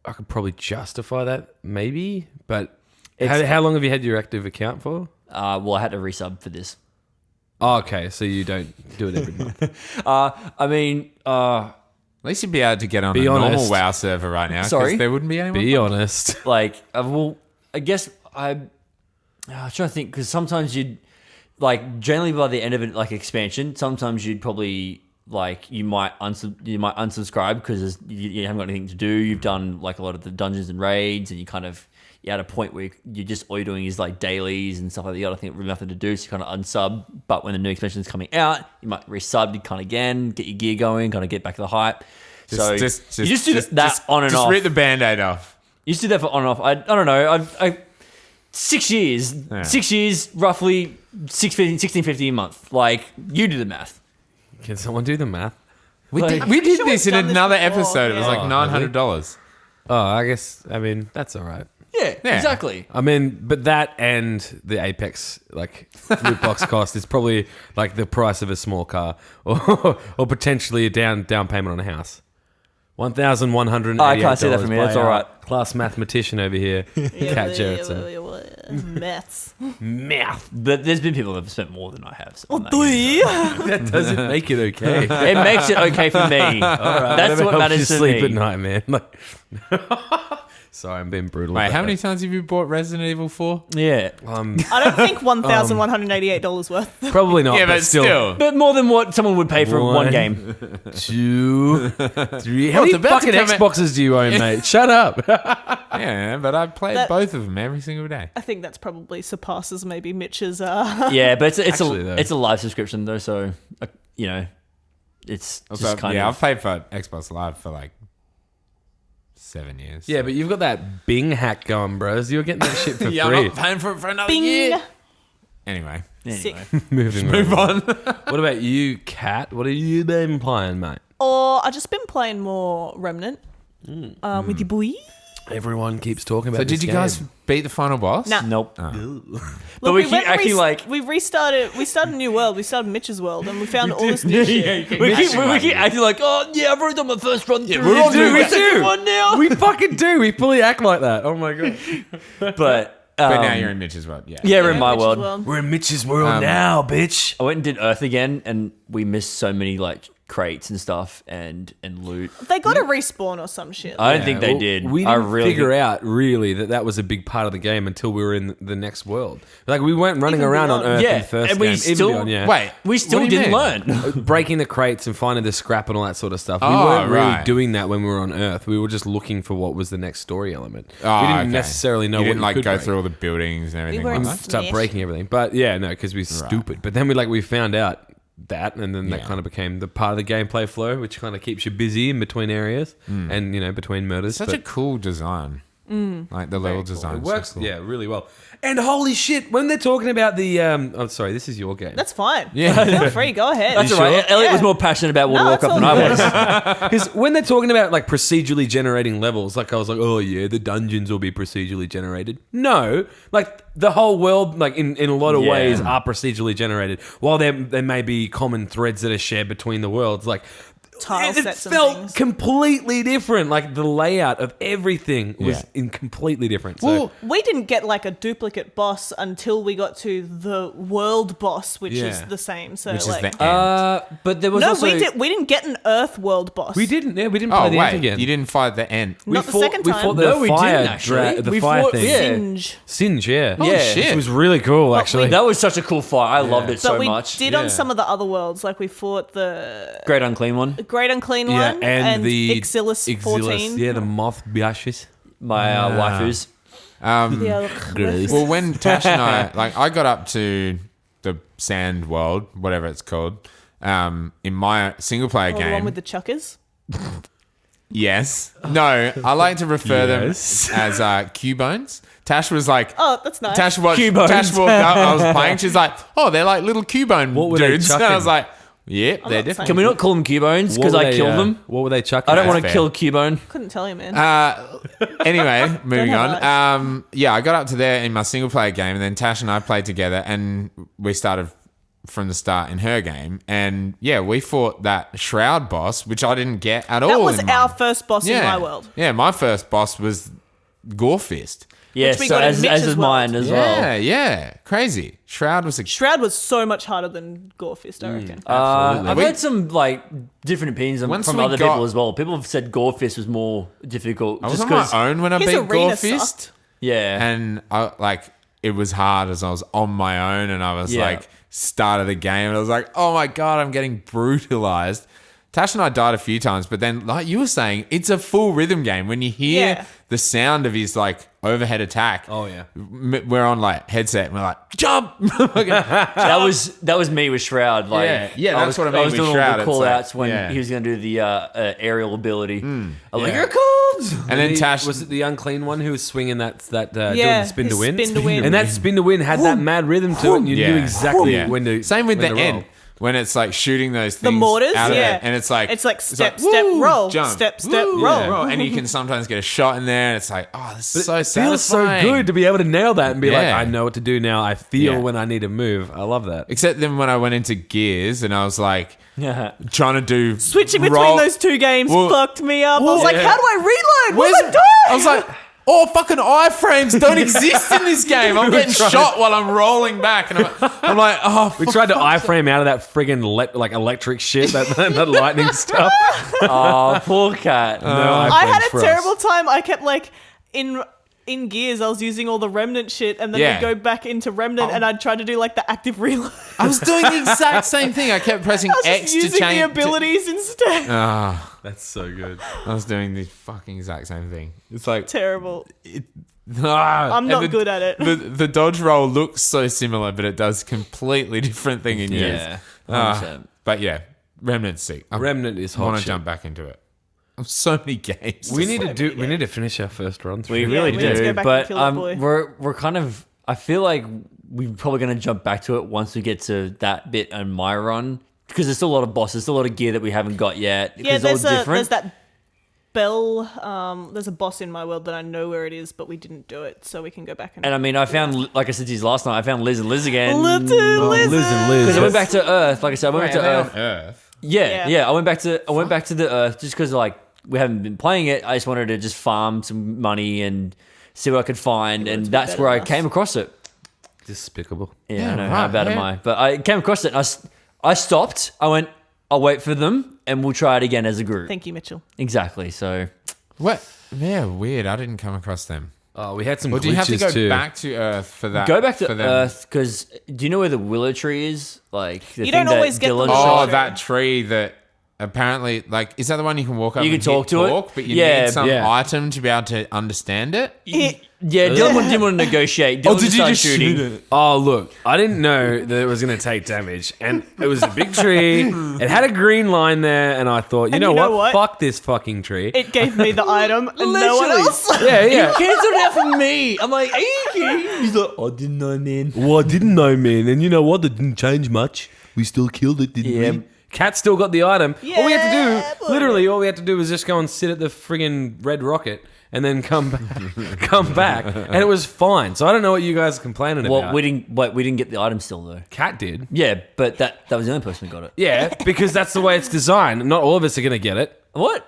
I could probably justify that, maybe. But It's- how long have you had your active account for? Well, I had to resub for this. Oh, okay, so you don't do it every month. I mean, At least you'd be able to get on Be a normal honest. WoW server right now. 'Cause Sorry? there wouldn't be anyone. Be honest. like, well, I guess I'm trying to think because sometimes you'd like generally by the end of it, like expansion, sometimes you'd probably like you might unsubscribe because you haven't got anything to do. You've done like a lot of the dungeons and raids, and you're at a point where all you're doing is like dailies and stuff like that. You got nothing to do, so you kind of unsub. But when the new expansion is coming out, you might resub. You kind of again get your gear going, kind of get back to the hype. You just do that on and just off. rip the band-aid off. You used to do that for on and off. I don't know. I 6 years. Yeah. 6 years, roughly $16.50 a month. Like, you do the math. Can someone do the math? We Like- did, I'm we pretty did sure this we've in done this another before, episode. It was yeah. like Oh, $900. Oh, I guess, that's all right. Yeah, Yeah. exactly. I mean, but that and the Apex, like, loot box cost is probably, like, the price of a small car or potentially a down payment on a house. $1,188. I can't see that from here. That's by all our right. Class mathematition over here, Kat Gerritsen. Maths. Math. But there's been people that have spent more than I have. Oh, on that do game, you? That doesn't make it okay. so. It makes it okay for me. That's Whatever what helps matters you to sleep me. at night, man. Like, sorry, I'm being brutal. Wait, about how many that. times have you bought Resident Evil 4? Yeah. I don't think $1,188 worth. Probably not. Yeah, but but still. still. But more than what someone would pay for one One. game. 2, 3. How Well, many it's about to fucking come out- Xboxes do you own, mate? Shut up. Yeah, but I played That- both of them every single day. I think that's probably surpasses maybe Mitch's. Yeah, but Actually, though. it's a live subscription, though, so, you know, it's just Also, kind yeah, of... I've paid for Xbox Live for like 7 years. Yeah, but you've got that Bing hack going, bros. You're getting that shit for yeah, I'm free. not paying for it for another Bing. year. Anyway, Sick. Anyway. Moving move on. What about you, Kat? What have you been playing, mate? Or I just been playing more Remnant with your boy. Everyone keeps talking about So this did you game. guys beat the final boss? Nah. Nope. Look, But we went keep and acting like... we restarted. We started a new world. We started Mitch's world, and we found all this new shit. We keep acting like, oh, yeah, I've already done my first run through. we do, we the second do. one now. We fucking do. We fully act like that. Oh my god. But But now you're in Mitch's world. Yeah. yeah, we're in my Mitch's world. We're in Mitch's world now, bitch. I went and did Earth again, and we missed so many like crates and stuff and loot. They got to respawn or some shit. I don't think they did. We I didn't really figure out really that was a big part of the game until we were in the next world. Like we weren't running Even around on beyond. Earth Yeah, in the first and we game. Even still- beyond, yeah. Wait, we still what do you didn't mean? learn. Breaking the crates and finding the scrap and all that sort of stuff. We Oh, weren't really right. doing that when we were on Earth. We were just looking for what was the next story element. Oh, we didn't okay. necessarily know You what didn't you like could go break. through all the buildings and everything were like in that. Start Smash. breaking everything. But yeah, no, because we're stupid. But then we found out that, and then that Yeah. kind of became the part of the gameplay flow, which kind of keeps you busy in between areas and between murders. Such a cool design. Like the level design. It works, yeah, really well. And holy shit, when they're talking about the oh, sorry, this is your game. That's fine. Yeah. Feel free. Go ahead. That's all right. Elliot was Yeah. more passionate about World No, of it's Warcraft than all I was. Because when they're talking about like procedurally generating levels, like I was like, oh yeah, the dungeons will be procedurally generated. No, like the whole world, like in a lot of Yeah. ways, are procedurally generated. While there may be common threads that are shared between the worlds, like Tile it sets and felt things. completely different. Like the layout of everything was Yeah. in completely different. Well, We didn't get like a duplicate boss until we got to the world boss, which is Yeah. the same. So which is like, the end. But there was no, also we didn't get an Earth world boss. we didn't play Oh, the wait. end again. You didn't fight the end. We Not the second We time. fought the No, we fire, didn't, actually. the We fire fought- thing. yeah. Singe. Singe, yeah. Oh, Yeah. shit. It was really cool, actually. that was such a cool fight. I loved it But so we much. did Yeah. on some of the other worlds, like we fought the Great unclean one. Great Unclean Yeah, one and the Exilis 14. yeah, the moth biashes. My waifus. Yeah, Well, when Tash and I got up to the sand world, whatever it's called, in my single player the one game. with the chuckers. Yes. No, I like to refer Yes. them as Cubones. Tash was like, Oh, that's nice. Tash walked Cubones. up, I was playing, she's like, oh, they're like little Cubone What were they dudes. And I chucking? was like, yep, they're not different. Can we not call them Cubones? Because I killed them. What were they chucking? I don't That's want to fair. kill Cubone. Couldn't tell you, man. Anyway, moving have on. Yeah, I got up to there in my single player game, and then Tash and I played together, and we started from the start in her game. And yeah, we fought that Shroud boss, which I didn't get at all. that was in our mine. first boss in my world. Yeah, my first boss was Gorefist. Yes, we so got in as Mitch's is mine world. as well. Yeah, yeah, crazy. Shroud was a Shroud was so much harder than Gorefist, I reckon. I've We- heard some like different opinions Once from we other got- people as well. People have said Gorefist was more difficult. I was just on my 'cause- own when I His beat arena Gorefist. sucked. Yeah. And it was hard as I was on my own and I was Yeah. like start of the game and I was like, oh my god, I'm getting brutalized. Tash and I died a few times, but then like you were saying, it's a full rhythm game. When you hear Yeah. the sound of his like overhead attack, Oh, yeah. we're on like headset and we're like jump. That was me with Shroud. Like, Yeah, that's I was, what I mean I was with doing Shroud, all the it's call like- outs when yeah. he was going to do the aerial ability. I was like, Yeah. here it comes. And then Tash was it the unclean one who was swinging doing Yeah, the spin to his win? spin to win. And that spin to win had that mad rhythm to it, and you knew exactly when to. Same with when the to roll. end. When it's like shooting those things The mortars, out of yeah. it, and it's like step, woo, roll, jump, step, woo, roll. and you can sometimes get a shot in there, and it's like, oh, this is so It feels so satisfying. good to be able to nail that and be like, Yeah. I know what to do now. I feel Yeah. when I need to move. I love that. Except then when I went into Gears and I was like Yeah. trying to do Switching between roll- those two games Well- fucked me up. I was like, yeah. how do I reload? What Where's- am I doing? I was like, oh, fucking iframes don't exist in this game. I'm getting shot while I'm rolling back, and I'm like, oh, We tried to iframe out of that friggin' electric shit, that lightning stuff. Oh, poor cat. No I had iframes a for us. terrible time. I kept like in Gears, I was using all the Remnant shit, and then Yeah. we'd go back into Remnant, and I'd try to do like the active reload. I was doing the exact same thing. I kept pressing I was X just to using change the abilities instead. That's so good. I was doing the fucking exact same thing. It's like Terrible. I'm I'm not good at it. The dodge roll looks so similar, but it does completely different thing in Gears. Yeah. Ah, 100%. but yeah, Remnant's sick. I Remnant is hot want to shit. jump back into it. So many games. We need to finish our first run through. We really we need to do, go back and but kill that boy. we're kind of. I feel like we're probably going to jump back to it once we get to that bit on my run because there's still a lot of bosses, still a lot of gear that we haven't got yet. Yeah, It's all different. there's that bell. There's a boss in my world that I know where it is, but we didn't do it, so we can go back and. And I mean, I found, like I said to you last night, I found Liz and Liz again. Liz Liz and Liz. Because I went back to Earth. Like I said, I went back to Earth. Earth. Yeah, Yeah. I went back to the Earth just because like we haven't been playing it. I just wanted to just farm some money and see what I could find, and that's better where I than us. came across it. Despicable. Yeah, Yeah, I know right, how bad am yeah. I? But I came across it. And I stopped. I went, I'll wait for them and we'll try it again as a group. Thank you, Mitchell. Exactly. So What? Yeah, weird. I didn't come across them. Oh, we had some Well, glitches do you have to go too. back to Earth for that? go back to for them? Earth because do you know where the willow tree is? Like the You thing don't that always get the Dylan willow shot? Oh, tree. that tree that apparently, like, is that the one you can walk up You can and talk hit to it? talk, but you Yeah, need some yeah. item to be able to understand it? Yeah, Dylan didn't want to negotiate. Dylan just started shooting. shoot it? Oh, look, I didn't know that it was going to take damage. And it was a big tree. It had a green line there. And I thought, you know what? Fuck this fucking tree. It gave me the item and no one Literally. else. Yeah. Cancelled it out for me. I'm like, are you kidding? He's like, I didn't know, man. Well, I didn't know, man. And you know what? It didn't change much. We still killed it, didn't Yeah. we? Cat still got the item. All we had to Yeah, do, boy. literally, all we had to do was just go and sit at the friggin' red rocket and then come back, and it was fine. So I don't know what you guys are complaining Well, about. we didn't get the item still though. Cat did. Yeah, but that was the only person who got it. Yeah, because that's the way it's designed. Not all of us are going to get it. What?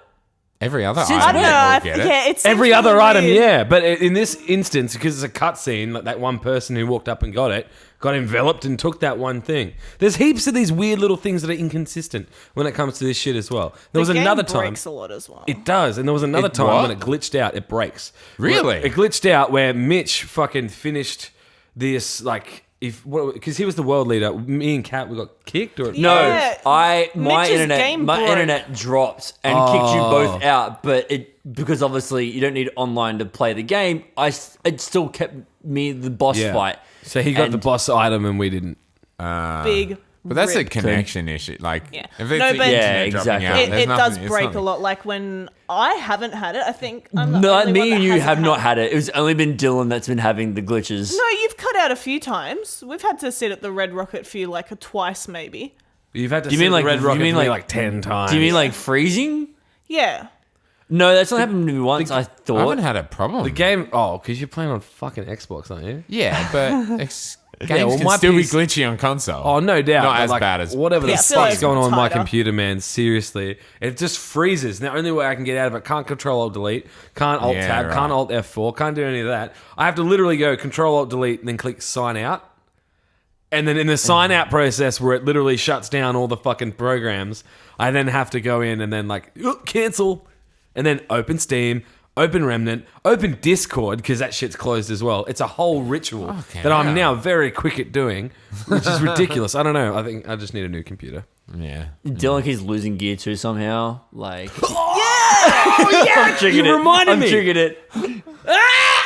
Every other Since item I don't when? know. will I get think, it. yeah, it seems Every really other item, weird. yeah. But in this instance, because it's a cutscene, like that one person who walked up and got it, got enveloped and took that one thing. There's heaps of these weird little things that are inconsistent when it comes to this shit as well. There was The game another time. breaks a lot as well. It does, and there was another It time what? when it glitched out. It breaks. Really? It glitched out where Mitch fucking finished this like because he was the world leader. Me and Kat, we got kicked or No, Yeah. my Mitch's game broke. internet dropped and kicked you both out. But because obviously you don't need online to play the game. It still kept me the boss fight. So he got And- the boss item and we didn't. Big. But that's a rip. connection issue. Like, Yeah. if it's No, the but- internet Yeah, dropping exactly. out, It, there's it does nothing- it's break not- a lot. Like when I haven't had it, I think I'm the No, only me one and that you hasn't have not had it. It was only been Dylan that's been having the glitches. No, you've cut out a few times. We've had to sit at the Red Rocket for you like twice, maybe. You've had to. Do you sit mean at like- the Red do you Rocket mean for me like- like 10 times? Do you mean like freezing? Yeah. No, that's not happened to me once. I I thought. haven't had a problem. the game? Oh, because you're playing on fucking Xbox, aren't you? Yeah, but games well, can my still be piece- glitchy on console. Oh, no doubt. Not but, as like, bad as whatever the Yeah, I feel fuck's like going on with my tighter. computer, man. Seriously, it just freezes. Now, only way I can get out of it, can't Control Alt Delete, can't Alt Yeah, Tab, right. can't Alt F4, can't do any of that. I have to literally go Control Alt Delete and then click Sign Out. And then in the sign out process where it literally shuts down all the fucking programs, I then have to go in and then like cancel, and then open Steam, open Remnant, open Discord because that shit's closed as well. It's a whole ritual Okay, that I'm wow. now very quick at doing, which is ridiculous. I don't know. I think I just need a new computer. Yeah. Dylan keeps losing gear too somehow. Like, Oh yeah, I'm triggered it. reminded I'm me. triggered it.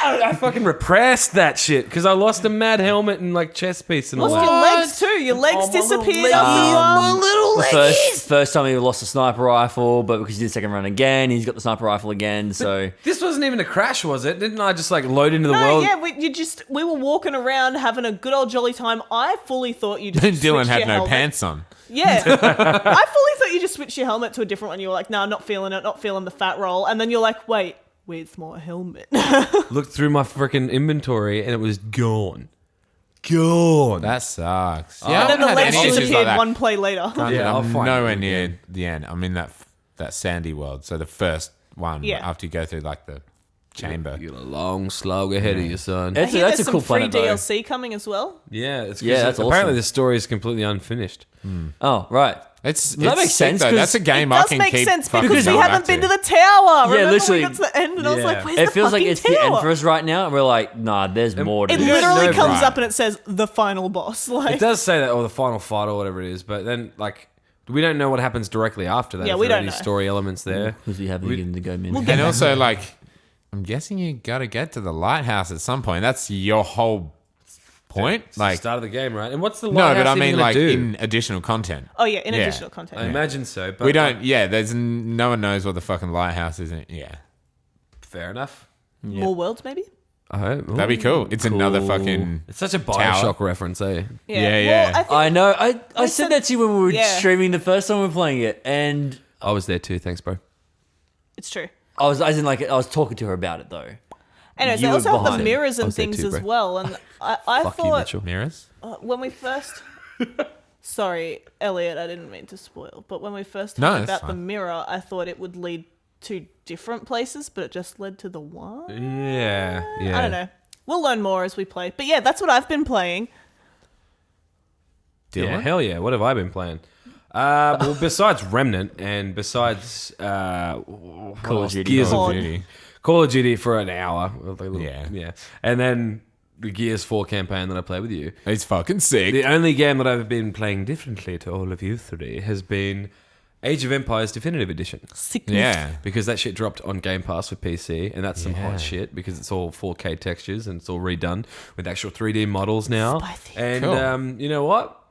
I fucking repressed that shit because I lost a mad helmet and like chest piece and all Lost that. your legs too. Your legs Oh, my little disappeared leggies. after one. The first time he lost a sniper rifle, but because he did the second run again, he's got the sniper rifle again. So This wasn't even a crash, was it? Didn't I just like load into the No, world? yeah, we were walking around having a good old jolly time. I fully thought you just Then Dylan switched had your no helmet. pants on. Yeah. I fully thought you just switched your helmet to a different one. You were like, nah, not feeling it, not feeling the fat roll. And then you're like, wait, where's my helmet? Looked through my freaking inventory and it was gone. Gone. That sucks. and then the legs issues disappeared like that. one play later. Granted, Yeah, I'll I'm find nowhere it near the end. I'm in that sandy world. So the first one, Yeah. after you go through like the chamber. You got a long slog ahead of you, son. I that's, hear that's a there's cool some free planet though. DLC coming as well. Yeah, it's Yeah, that's apparently awesome. the story is completely unfinished. Oh, right. It's That makes sick, sense, though. 'cause That's a It game I does can make keep sense fucking because we going haven't back been to the tower. Remember literally. we got to the end and I was Yeah. like, where's It the feels like fucking it's tower? the end for us right now, and we're like, nah, there's more to It this. don't literally know, comes right. up and it says the final boss. Like, It does say that, or the final fight, or whatever it is, but then like we don't know what happens directly after that. Yeah, if we there are don't any know. story elements there. Because we haven't given the go min. We'll get And there. also, like, I'm guessing you got to get to the lighthouse at some point. That's your whole point. It's the Like, start of the game, right? And what's the no, lighthouse but I even mean, gonna like, do? in additional content. oh yeah, in Yeah. additional content. I imagine so, but We don't, yeah, there's no one knows what the fucking lighthouse is. Yeah. fair enough. More worlds, maybe. I hope. That'd be cool. It's another Cool. fucking. It's such a Bioshock reference, eh? Yeah. Well, I think I know. I said said- that to you when we were yeah. streaming the first time we were playing it, and I was there too. Thanks, bro. it's true. I was talking to her about it though. Anyways, You they were also have the behind. mirrors I and was there things too, as bro. well. And I Fuck you, thought Mitchell. Mirrors? when we first. Sorry, Elliot, I didn't mean to spoil. But when we first No, heard it's about the fine. mirror, I thought it would lead to different places, but it just led to the one. Yeah, I don't know. We'll learn more as we play. But yeah, that's what I've been playing. Yeah, hell yeah. What have I been playing? Well, besides Remnant and besides Call of Duty. Gears Call of of Duty. Call of Duty for an hour. Yeah. Yeah. And then the Gears 4 campaign that I played with you. It's fucking sick. The only game that I've been playing differently to all of you three has been Age of Empires Definitive Edition. Sickness. Yeah. Because that shit dropped on Game Pass for PC, and that's some hot shit because it's all 4K textures and it's all redone with actual 3D models now. Spicy. And Cool. you know what?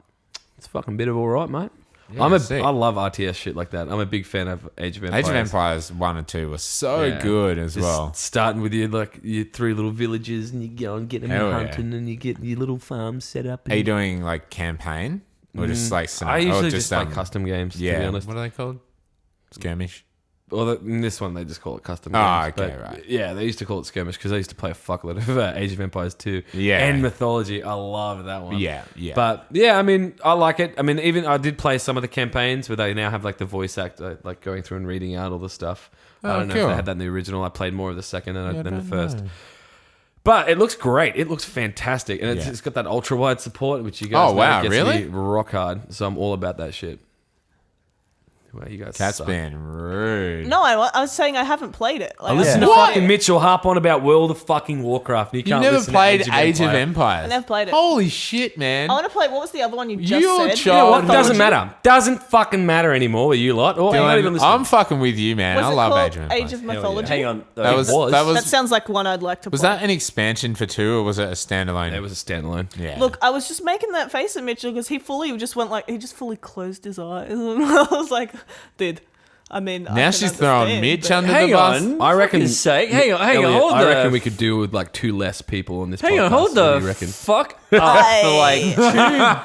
It's a fucking bit of all right, mate. Yeah, sick. I love RTS shit like that. I'm a big fan of Age of Empires. Age of Empires 1 and 2 were so Yeah. good as Just well. starting with your 3 little villages, and you go and get them Hell yeah. hunting, and you get your little farms set up. Are you doing like campaign? Or just like I usually or just play custom games, Yeah. to be honest. What are they called? Skirmish. Well, in this one, they just call it custom Oh, games. okay, but, right. Yeah, they used to call it skirmish because I used to play a fuckload of Age of Empires 2. Yeah. And Mythology. I love that one. Yeah, yeah. But yeah, I mean, I like it. I mean, even I did play some of the campaigns where they now have like the voice actor like going through and reading out all the stuff. I don't know if cool. they had that in the original. I played more of the second than the first. But it looks great. It looks fantastic. And it's got that ultra wide support, which you guys Oh, know wow, gets really? me rock hard. So I'm all about that shit. Well, you guys Cat's suck. been rude. No, I was saying I haven't played it. Like, I listen to What? fucking Mitchell harp on about World of fucking Warcraft. And you You can't never listen played to Age of Empire. Empires? I never played it. Holy shit, man. I want to play. What was the other one you just Your said? child- You know what? Mythology. Doesn't matter. Doesn't fucking matter anymore with you lot. Or not even Dylan, listening. I'm fucking with you, man. Was I it love called Age of Empires. Age of Mythology? Hang on. That was That sounds like one I'd like to play. Was that an expansion for 2 or was it a standalone? It was a standalone. Yeah. Look, I was just making that face at Mitchell because he just fully closed his eyes. And I was like, dude, I mean, I now can she's throwing understand, Mitch but- under Hang the bus. on. I reckon. Fuck's sake. Hang on, Elliot, hold I the reckon we could do with like 2 less people on this Hang podcast. on, hold What do the you reckon? fuck up for like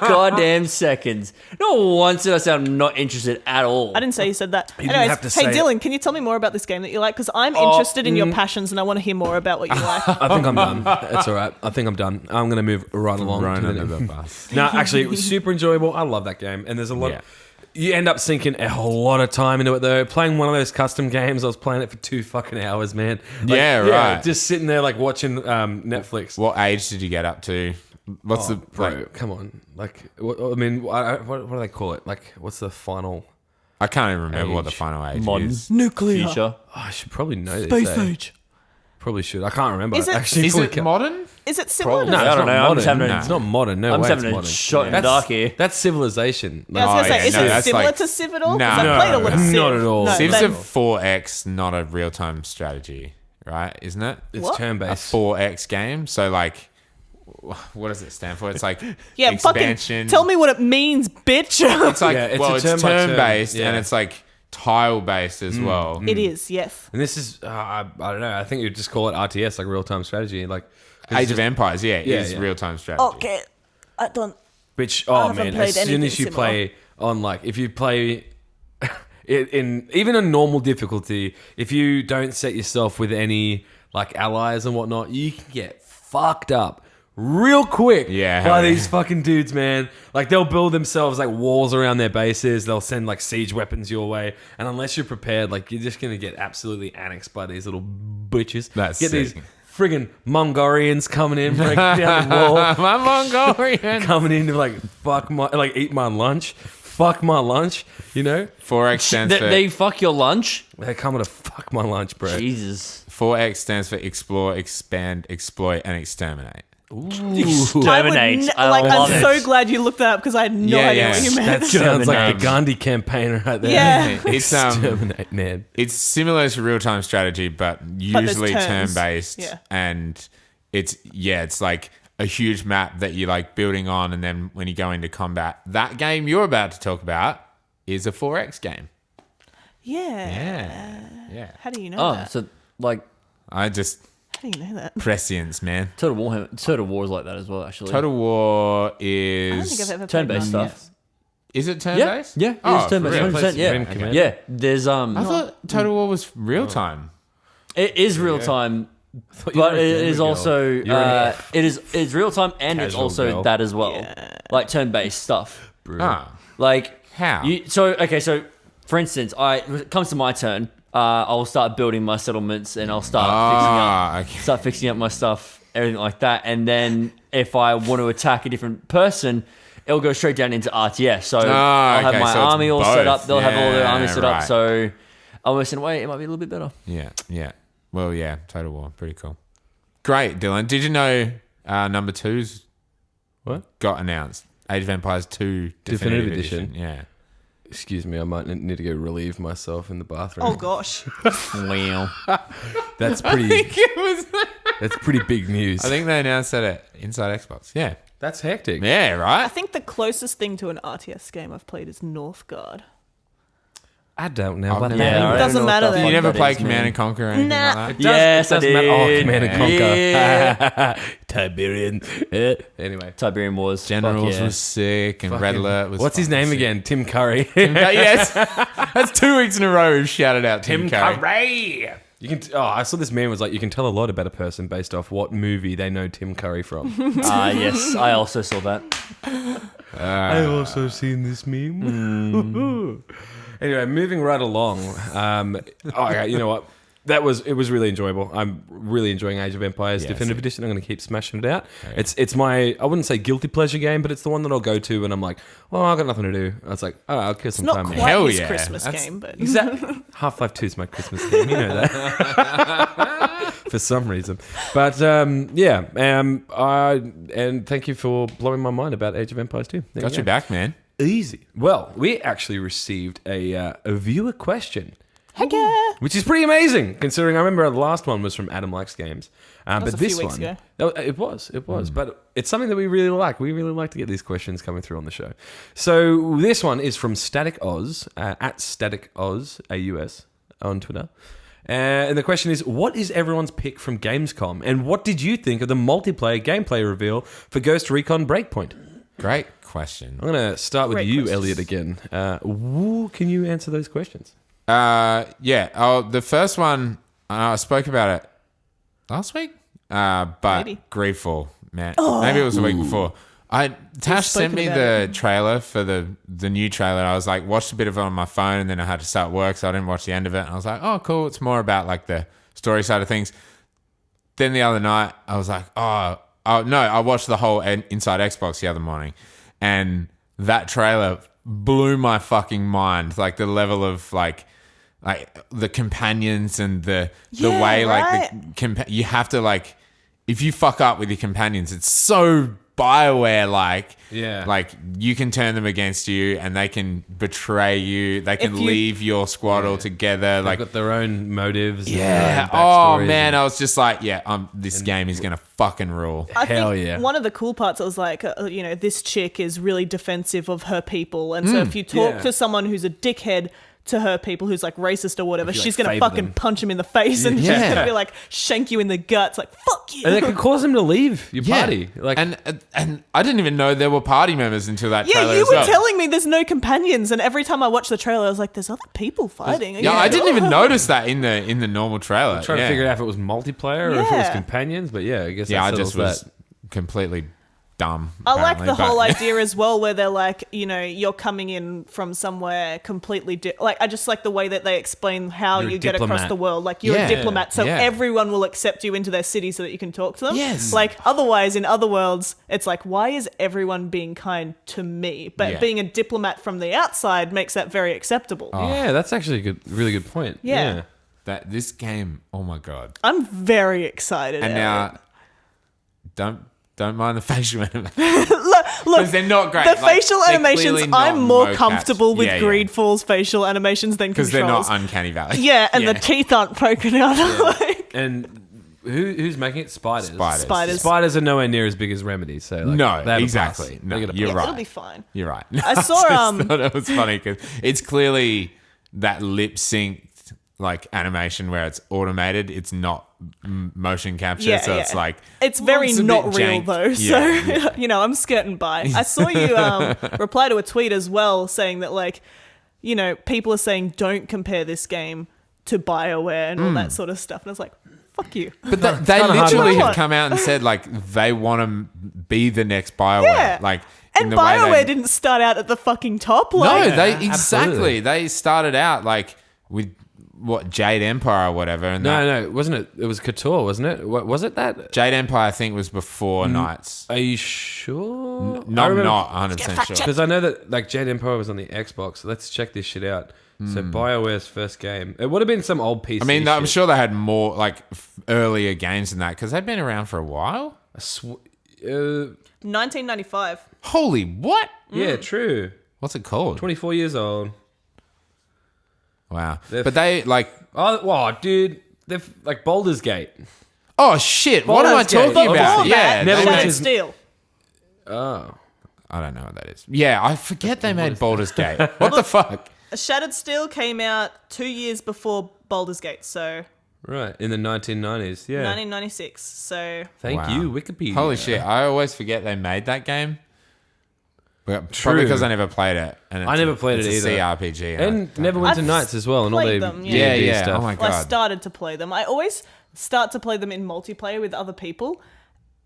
2 goddamn seconds. Not once did I say I'm not interested at all. I didn't say you said that. didn't Anyways, have to hey say it. Dylan, can you tell me more about this game that you like? Because I'm interested in your passions and I want to hear more about what you like. I think I'm done. That's all right. I think I'm done. I'm going to move right along Thrown to the under next. the bus. No, actually, it was super enjoyable. I love that game, and there's a lot. Yeah. You end up sinking a whole lot of time into it, though. Playing one of those custom games, I was playing it for 2 fucking hours, man. Like, Yeah, right. Just sitting there, like, watching Netflix. What age did you get up to? What's the Bro, like? come on. Like, I mean, what do they call it? Like, what's the final... I can't even remember what the Age. final age Modern. is. Nuclear. Future. Oh, I should probably know this. Age. Probably should. I can't remember. Is it- Actually, Is fully it can't- modern? Is it similar to No, I it's don't not know. I'm just modern. having a- It's not modern. No I'm way just it's having a modern. shot in the That's- dark here. That's civilization. Yeah, I was going to Oh, say, yeah, is no, it that's similar like- to Citadel? No. Because I played a little Civ. Not at all. No, Civ's then- a 4X, not a real-time strategy, right? Isn't it? It's What? A turn-based. 4X game. So like, what does it stand for? It's like Yeah, expansion. fucking tell me what it means, bitch. It's like Yeah, it's well, a it's turn by turn, turn-based yeah. and it's like tile-based as well. It is, yes. And this is, I don't know. I think you'd just call it RTS, like real-time strategy. Like, Age of Empires, yeah, Yeah, is yeah. real-time strategy. Okay. I don't. which, I oh haven't man, played as soon anything as you similar. play on, like, if you play in even a normal difficulty, if you don't set yourself with any like allies and whatnot, you can get fucked up real quick Yeah, by hell yeah. these fucking dudes, man. Like, they'll build themselves like walls around their bases. They'll send like siege weapons your way, and unless you're prepared, like, you're just gonna get absolutely annexed by these little bitches. That's get sick. these friggin' Mongolians coming in, breaking down the wall, My Mongolian. coming in to like eat my lunch, fuck my lunch. You know, 4X stands for They fuck your lunch? they're coming to fuck my lunch, bro. Jesus. 4X stands for explore, expand, exploit, and exterminate. Exterminate. I I'm love it. so glad you looked that up because I had no Yeah, idea yeah. what you meant. That sounds like the Exterminate. Gandhi campaign right there. Yeah. It's Exterminate, man. it's similar to real-time strategy, but usually turns. turn-based. Yeah. And it's like a huge map that you're like building on, and then when you go into combat, that game you're about to talk about is a 4X game. Yeah. How do you know Oh, that? so like I just How do you know that? prescience, man. Total War is like that as well, actually. Total War I don't think I've is ever played turn-based one stuff. is it Yeah, turn-based? yeah, it Oh, is turn-based. for real? 100%, yeah. Rim Command. Yeah, there's I thought Total War was real-time. it is real time, you but were a it gamer is girl. also You're an it's real time and it's Casual also girl. that as well, like turn-based stuff. Ah, Like How? So for instance, when it comes to my turn, I'll start building my settlements and I'll start fixing up my stuff, everything like that. And then if I want to attack a different person, it'll go straight down into RTS. So I'll have okay, my so it's army all set both. up. They'll have all their Yeah, army set up. right. So almost in a way, it might be a little bit better. Yeah. Well, yeah, Total War. Pretty cool. Great, Dylan. Did you know number 2's got announced? Age of Empires 2 Definitive Edition. Yeah. Excuse me, I might need to go relieve myself in the bathroom. Oh gosh. Wow. That's pretty. That's pretty big news. I think they announced that at Inside Xbox. Yeah. That's hectic. Yeah, I right? think the closest thing to an RTS game I've played is Northgard. I don't know what never- that Yeah, is. I don't Doesn't know what matter the then. You fuck never that play is, Command man. and Conquer or anything Nah. like that? Yes, I does matter. Oh, did. Command and Yeah. Conquer. Tiberian. Anyway. Tiberian Wars. Generals Fuck yeah. was sick and Red Alert was What's his fucking name sick. again? Tim Curry. Yes. That's 2 weeks in a row we've shouted out Tim Curry. Curry. You can. I saw this meme was like you can tell a lot about a person based off what movie they know Tim Curry from. Yes, I also saw that. I've also seen this meme. Anyway, moving right along. Okay, you know what? It was really enjoyable. I'm really enjoying Age of Empires Definitive Edition. I'm going to keep smashing it out. It's my, I wouldn't say guilty pleasure game, but it's the one that I'll go to when I'm like, well, I've got nothing to do. I was like, oh, I'll kill some Not time. quite in. Hell his yeah. Christmas That's- game, but Exactly. Half-Life 2 is my Christmas game. You know that. For some reason. But and thank you for blowing my mind about Age of Empires 2. There Got you you go. back, man. Easy. Well, we actually received a viewer question. heck yeah. Which is pretty amazing, considering I remember the last one was from Adam Likes Games. was But a this few weeks one, ago. No, it was. But it's something that we really like. We really like to get these questions coming through on the show. So this one is from StaticAus, at StaticAus, AUS, on Twitter. And the question is, what is everyone's pick from Gamescom? And what did you think of the multiplayer gameplay reveal for Ghost Recon Breakpoint? Great question. I'm going to start with Great you, questions. Elliot, again. Can you answer those questions? Yeah. Oh, the first one, I spoke about it last week, but Maybe. Greedfall, man. Maybe it was the week before. Tash sent spoken me about the it. trailer for the new trailer. I was like, watched a bit of it on my phone, and then I had to start work, so I didn't watch the end of it. And I was like, oh, cool. It's more about like the story side of things. Then the other night, I was like, oh no, I watched the whole Inside Xbox the other morning, and that trailer blew my fucking mind. Like the level of like the companions and the Yeah, way right. you have to like, if you fuck up with your companions, it's so BioWare like you can turn them against you and they can betray you. They can If you- leave your squad altogether. They've Like, got their own motives. and yeah. their own Oh backstories man, and- I was just like, this game is gonna fucking rule. I Hell think yeah. one of the cool parts was like, this chick is really defensive of her people. And so if you talk Yeah. to someone who's a dickhead to her people, who's like racist or whatever, If you, she's like, going to favour fucking them. punch him in the face and she's Yeah. going to be like, shank you in the guts. Like, fuck you. And it could cause them to leave your party. Like, and I didn't even know there were party members until that yeah, trailer you as were well. telling me there's no companions. And every time I watched the trailer, I was like, there's other people fighting. Yeah, I didn't even notice that in the normal trailer. trying to figure out if it was multiplayer or if it was Yeah. companions. But yeah, I guess Yeah, I that just settles was completely dumb. I like apparently, the whole but- idea as well, where they're like, you're coming in from somewhere completely like. I just like the way that they explain how You're a you get across diplomat. the world. Like you're Yeah, a diplomat, so yeah. everyone will accept you into their city so that you can talk to them. Yes. Like otherwise, in other worlds, it's like, why is everyone being kind to me? But Yeah. being a diplomat from the outside makes that very acceptable. Yeah, that's actually really good point. Yeah. that this game. Oh my god! I'm very excited. And Elliot. now, don't mind the facial animations look, because they're not great. the Like, facial they're animations, clearly not I'm more mocap. comfortable with Yeah, yeah. Greedfall's facial animations than because they're Control's. not uncanny valley. Yeah, and the teeth aren't poking out. Like, And who's making it? Spiders. Spiders. Spiders are nowhere near as big as Remedy. So like, No, they have a exactly. pass. No, They get a you're pass. right. it'll be fine. You're right. I saw, just thought it was funny because it's clearly that lip synced like animation where it's automated. It's not motion capture, Yeah, so yeah. it's like It's very it's a not bit real jank. though, Yeah, so I'm skirting by. I saw you reply to a tweet as well saying that like, people are saying don't compare this game to BioWare and all that sort of stuff, and I was like, fuck you. But they kinda hard literally not have to- come out and said like they want to be the next BioWare. Yeah. Like And in the way BioWare they, didn't start out at the fucking top. No, Like, they absolutely. exactly. They started out like with what, Jade Empire or whatever. And No, wasn't it? It was Couture, wasn't it? What was it? That? Jade Empire, I think, was before Knights. Are you sure? No, I'm not 100% sure. Because I know that like Jade Empire was on the Xbox. Let's check this shit out. So BioWare's first game. It would have been some old PC. I mean, I'm shit. sure they had more like earlier games than that because they've been around for a while. 1995. Holy what? Yeah, true. What's it called? 24 years old. Wow. They're But they like, Oh, wow, dude. They're like Baldur's Gate. oh shit, what am I Baldur's Gate. talking Before about? that, Never Shattered went to- Steel. Oh. I don't know what that is. Yeah, I forget they made Baldur's Gate. What the fuck? Shattered Steel came out 2 years before Baldur's Gate, so Right, in the 1990s. Yeah. 1996. So Thank Wow. you, Wikipedia. Holy shit, I always forget they made that game. Probably because I never played it. And I never played it's it a either. CRPG. And Neverwinter I've Nights as well, and all played the them, yeah, D&D yeah. stuff. Oh my well, I god. started to play them. I always start to play them in multiplayer with other people,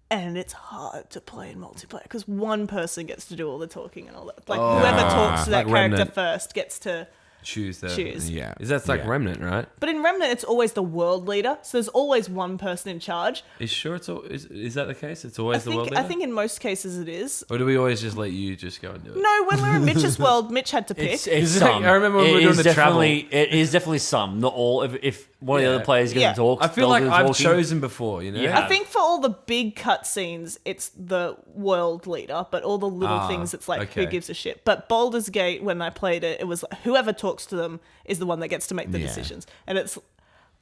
and it's hard to play in multiplayer because one person gets to do all the talking and all that. Like whoever talks to that Like character Remnant. first gets to Choose that. choose. Yeah. Is that like Yeah. Remnant, right? But in Remnant, it's always the world leader, so there's always one person in charge. Is sure is that the case? It's always the world leader? I think in most cases it is. Or do we always just let you just go and do it? No, when we were in Mitch's world, Mitch had to pick. It's Is it- some. I remember when we were It doing is the travel. definitely, It is definitely some, not all. If one of the Yeah. other players gets Yeah. to talk, I feel like they'll do I've talking. chosen before, you know? Yeah. I think for all the big cutscenes, it's the world leader, but all the little things, it's like, who okay. gives a shit? But Baldur's Gate, when I played it, it was like, whoever talks to them is the one that gets to make the Yeah. decisions. And it's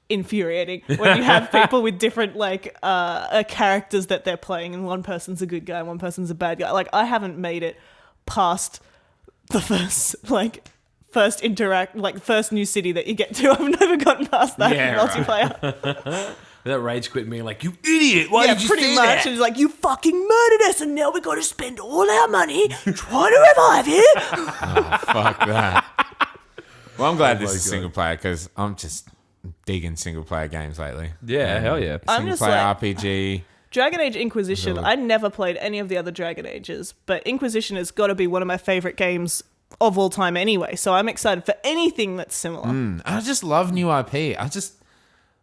infuriating when you have people with different, like, characters that they're playing, and one person's a good guy and one person's a bad guy. Like, I haven't made it past the first new city that you get to. I've never gotten past that Yeah, in right. multiplayer. That rage quit me like, you idiot! Why Yeah, did you pretty say much. that? And it's like, you fucking murdered us, and now we got to spend all our money trying to revive you. Fuck that. Well, I'm glad this my is God. single player because I'm just digging single player games lately. Yeah, hell yeah. I'm Single just player like- RPG. Dragon Age Inquisition. I never played any of the other Dragon Ages, but Inquisition has got to be one of my favorite games of all time anyway. So I'm excited for anything that's similar. I just love new IP. I just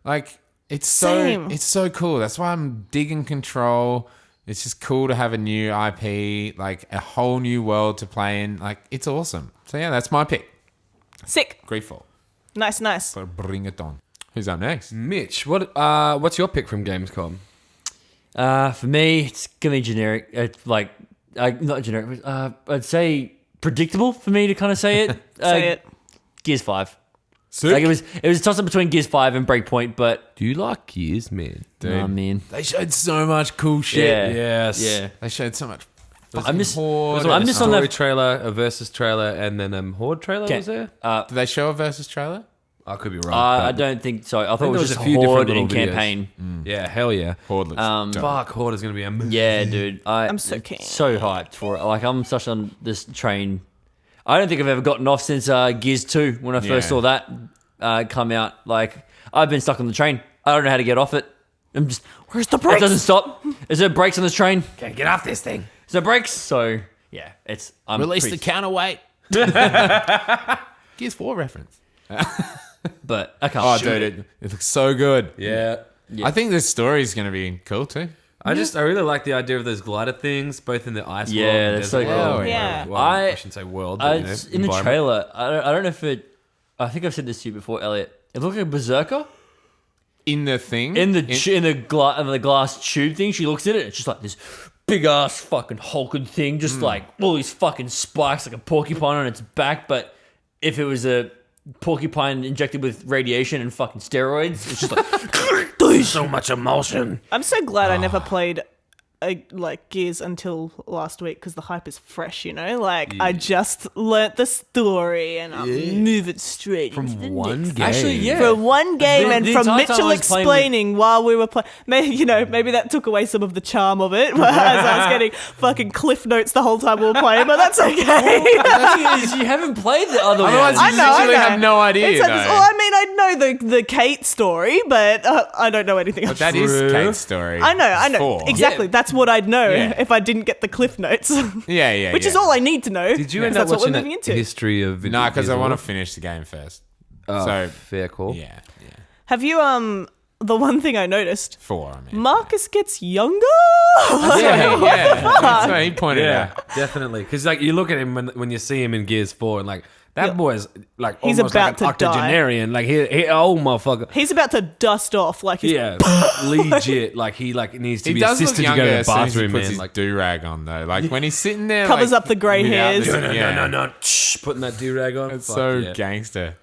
like it's Same. so cool. That's why I'm digging Control. It's just cool to have a new IP, like a whole new world to play in. Like it's awesome. So yeah, that's my pick. Sick. Greedfall. Nice. So bring it on. Who's up next? Mitch, what's your pick from Gamescom? For me, it's gonna be generic. Not generic. I'd say predictable for me to kind of say it. Say it. Gears 5. Like it was a toss up between Gears 5 and Breakpoint, but Do you like Gears, man? I mean, They showed so much cool shit. yeah, Yes. yeah. They showed so much. I'm just Horde. I'm just on Story the trailer, a versus trailer, and then a Horde trailer, was there? Did they show a versus trailer? I could be wrong. I but- don't think so. I thought think it there was was just a few different Horde little and videos. campaign. Yeah, hell yeah. Horde. Let's Fuck, Horde is going to be amazing. Yeah, dude. I'm so keen. So hyped for it. Like, I'm such on this train. I don't think I've ever gotten off since Gears 2 when I first Yeah. saw that come out. Like, I've been stuck on the train. I don't know how to get off it. I'm just, where's the brakes? It doesn't stop. Is there brakes on this train? Can't get off this thing. Is there brakes? So, yeah, I'm Release pretty- the counterweight. Gears 4 reference. But I can't Oh, shoot dude, it looks so good. Yeah. I think this story is going to be cool too. I really like the idea of those glider things, both in the ice Yeah, world and they're so desert world. cool. Yeah. Well, I shouldn't say world, but, It's in the environment. trailer. I don't know if it... I think I've said this to you before, Elliot. It looked like a berserker. In the thing. In the glass tube thing, she looks at it. It's just like this big ass fucking hulking thing, just like all these fucking spikes, like a porcupine on its back. But if it was a porcupine injected with radiation and fucking steroids, it's just like So much emulsion. I'm so glad I never played Gears until last week because the hype is fresh, you know? Like, I just learnt the story and I'm moving straight into the From one next. game. actually, yeah. For one game, and the from entire time Mitchell I was playing explaining while we were playing, maybe that took away some of the charm of it, as I was getting fucking cliff notes the whole time we were playing, but that's okay. The thing is, you haven't played the other Otherwise, ones. you literally have no idea. It's though. I mean, I know the Kate story, but I don't know anything else. But that is True. Kate's story. I know. Four. Exactly. Yeah. That's what I'd know Yeah. if I didn't get the cliff notes. Yeah. Which is all I need to know. Did you because end up that's what watching we're that moving into. history of No, because I Gears want to of finish the game first. So fair call. yeah. Have you the one thing I noticed, 4. I mean, Marcus gets younger. That's what he pointed Yeah, out. definitely. Because like you look at him when you see him in Gears 4, and like that boy's like He's almost about like an to die. octogenarian. Like he old motherfucker. He's about to dust off. Like he's Yeah, legit. Like he needs to He be does look assisted to younger go to the as soon as he bathroom, puts man. his Like do-rag on, though. Like when he's sitting there, Covers like, up the grey without hairs. the- no, yeah. putting that do-rag on. It's Fuck so yeah. gangster.